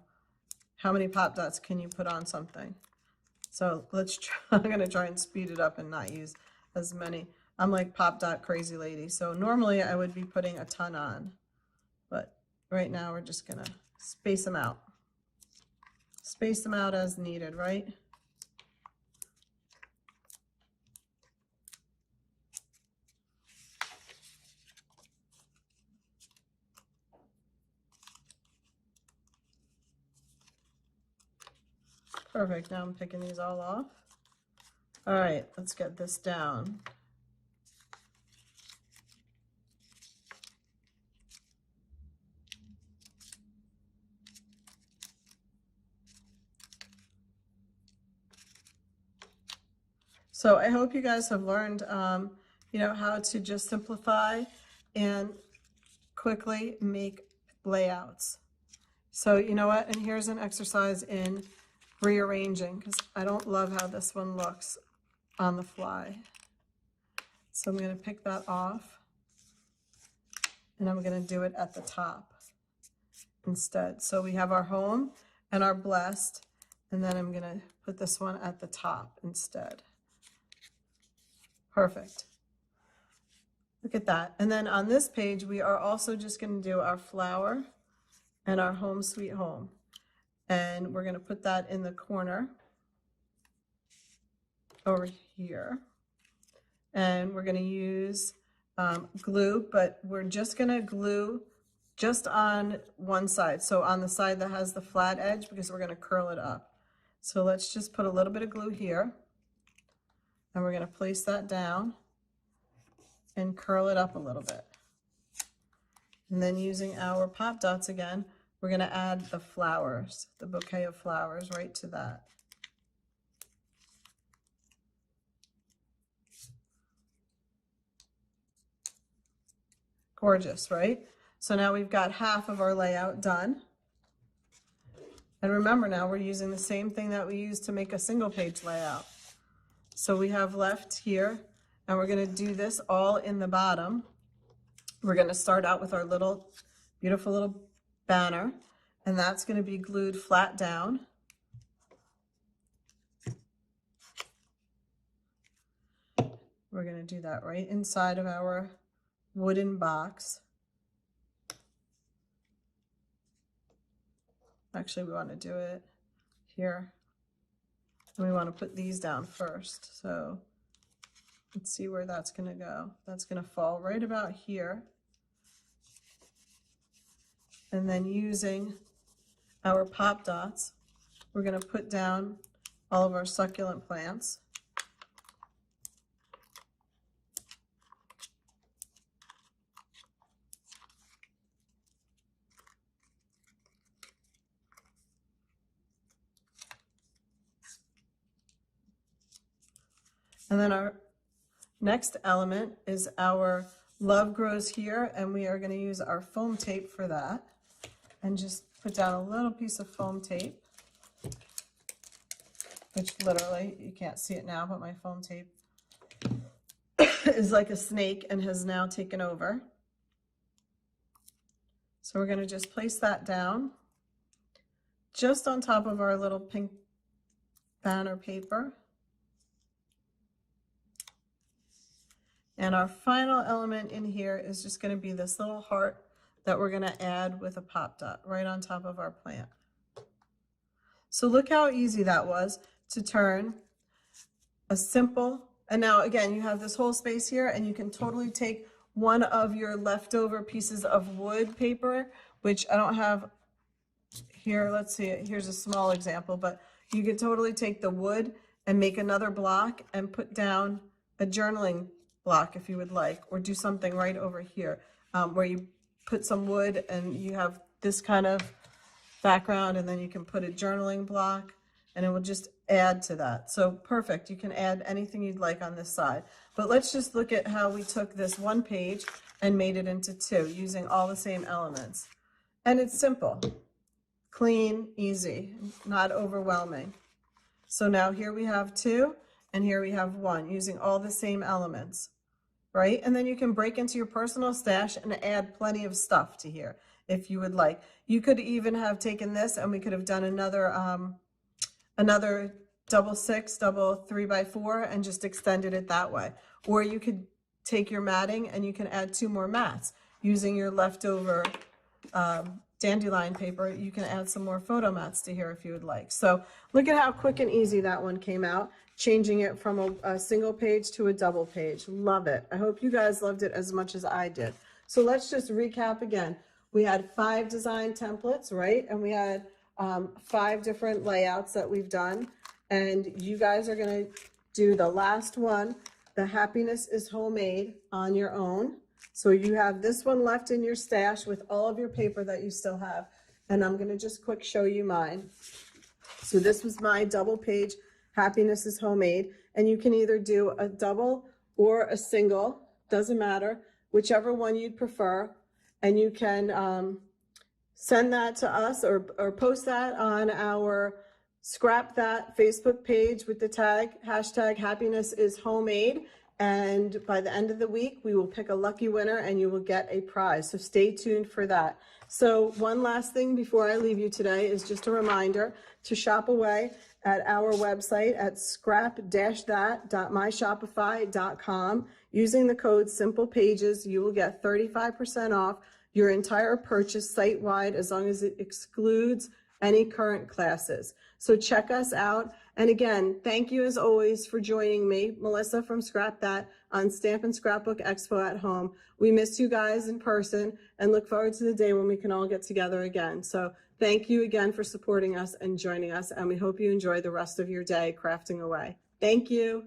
how many pop dots can you put on something. So let's try, I'm going to try and speed it up and not use as many. I'm like pop dot crazy lady. So normally I would be putting a ton on, but right now we're just going to space them out. Space them out as needed, right? Perfect. Now I'm picking these all off. All right, let's get this down. So I hope you guys have learned, you know, how to just simplify and quickly make layouts. So you know what? And here's an exercise in rearranging because I don't love how this one looks on the fly. So I'm going to pick that off and I'm going to do it at the top instead. So we have our home and our blessed, and then I'm going to put this one at the top instead. Perfect. Look at that. And then on this page, we are also just going to do our flower and our home sweet home. And we're going to put that in the corner over here. And we're going to use glue, but we're just going to glue just on one side. So on the side that has the flat edge, because we're going to curl it up. So let's just put a little bit of glue here. And we're going to place that down and curl it up a little bit. And then using our pop dots again, we're going to add the flowers, the bouquet of flowers right to that. Gorgeous, right? So now we've got half of our layout done. And remember, now we're using the same thing that we used to make a single page layout. So we have left here, and we're going to do this all in the bottom. We're going to start out with our little, beautiful little banner, and that's going to be glued flat down. We're going to do that right inside of our wooden box. Actually, we want to do it here. And we want to put these down first. So let's see where that's going to go. That's going to fall right about here. And then using our pop dots, we're going to put down all of our succulent plants. And then our next element is our Love Grows Here, and we are going to use our foam tape for that. And just put down a little piece of foam tape, which literally, you can't see it now, but my foam tape is like a snake and has now taken over. So we're going to just place that down just on top of our little pink banner paper. And our final element in here is just going to be this little heart that we're going to add with a pop dot right on top of our plant. So look how easy that was to turn a simple, and now again, you have this whole space here, and you can totally take one of your leftover pieces of wood paper, which I don't have here. Let's see, here's a small example, but you could totally take the wood and make another block and put down a journaling block if you would like, or do something right over here where you put some wood and you have this kind of background, and then you can put a journaling block and it will just add to that. So perfect, you can add anything you'd like on this side. But let's just look at how we took this one page and made it into two using all the same elements. And it's simple, clean, easy, not overwhelming. So now here we have two and here we have one using all the same elements. Right? And then you can break into your personal stash and add plenty of stuff to here if you would like. You could even have taken this and we could have done another double 6, double 3x4 and just extended it that way. Or you could take your matting and you can add 2 more mats using your leftover dandelion paper. You can add some more photo mats to here if you would like. So look at how quick and easy that one came out, changing it from a single page to a double page. Love it. I hope you guys loved it as much as I did. So let's just recap again. We had 5 design templates, right? And we had 5 different layouts that we've done. And you guys are going to do the last one, the Happiness is Homemade, on your own. So you have this one left in your stash with all of your paper that you still have. And I'm going to just quick show you mine. So this was my double page Happiness is Homemade, and you can either do a double or a single, doesn't matter, whichever one you'd prefer, and you can send that to us or post that on our Scrap That Facebook page with the tag #HappinessIsHomemade, and by the end of the week we will pick a lucky winner and you will get a prize, so stay tuned for that. So one last thing before I leave you today is just a reminder to shop away at our website at scrap-that.myshopify.com. Using the code SIMPLEPAGES, you will get 35% off your entire purchase site-wide as long as it excludes any current classes. So check us out. And again, thank you as always for joining me, Melissa from Scrap That, on Stampin' Scrapbook Expo at Home. We miss you guys in person and look forward to the day when we can all get together again. So thank you again for supporting us and joining us, and we hope you enjoy the rest of your day crafting away. Thank you.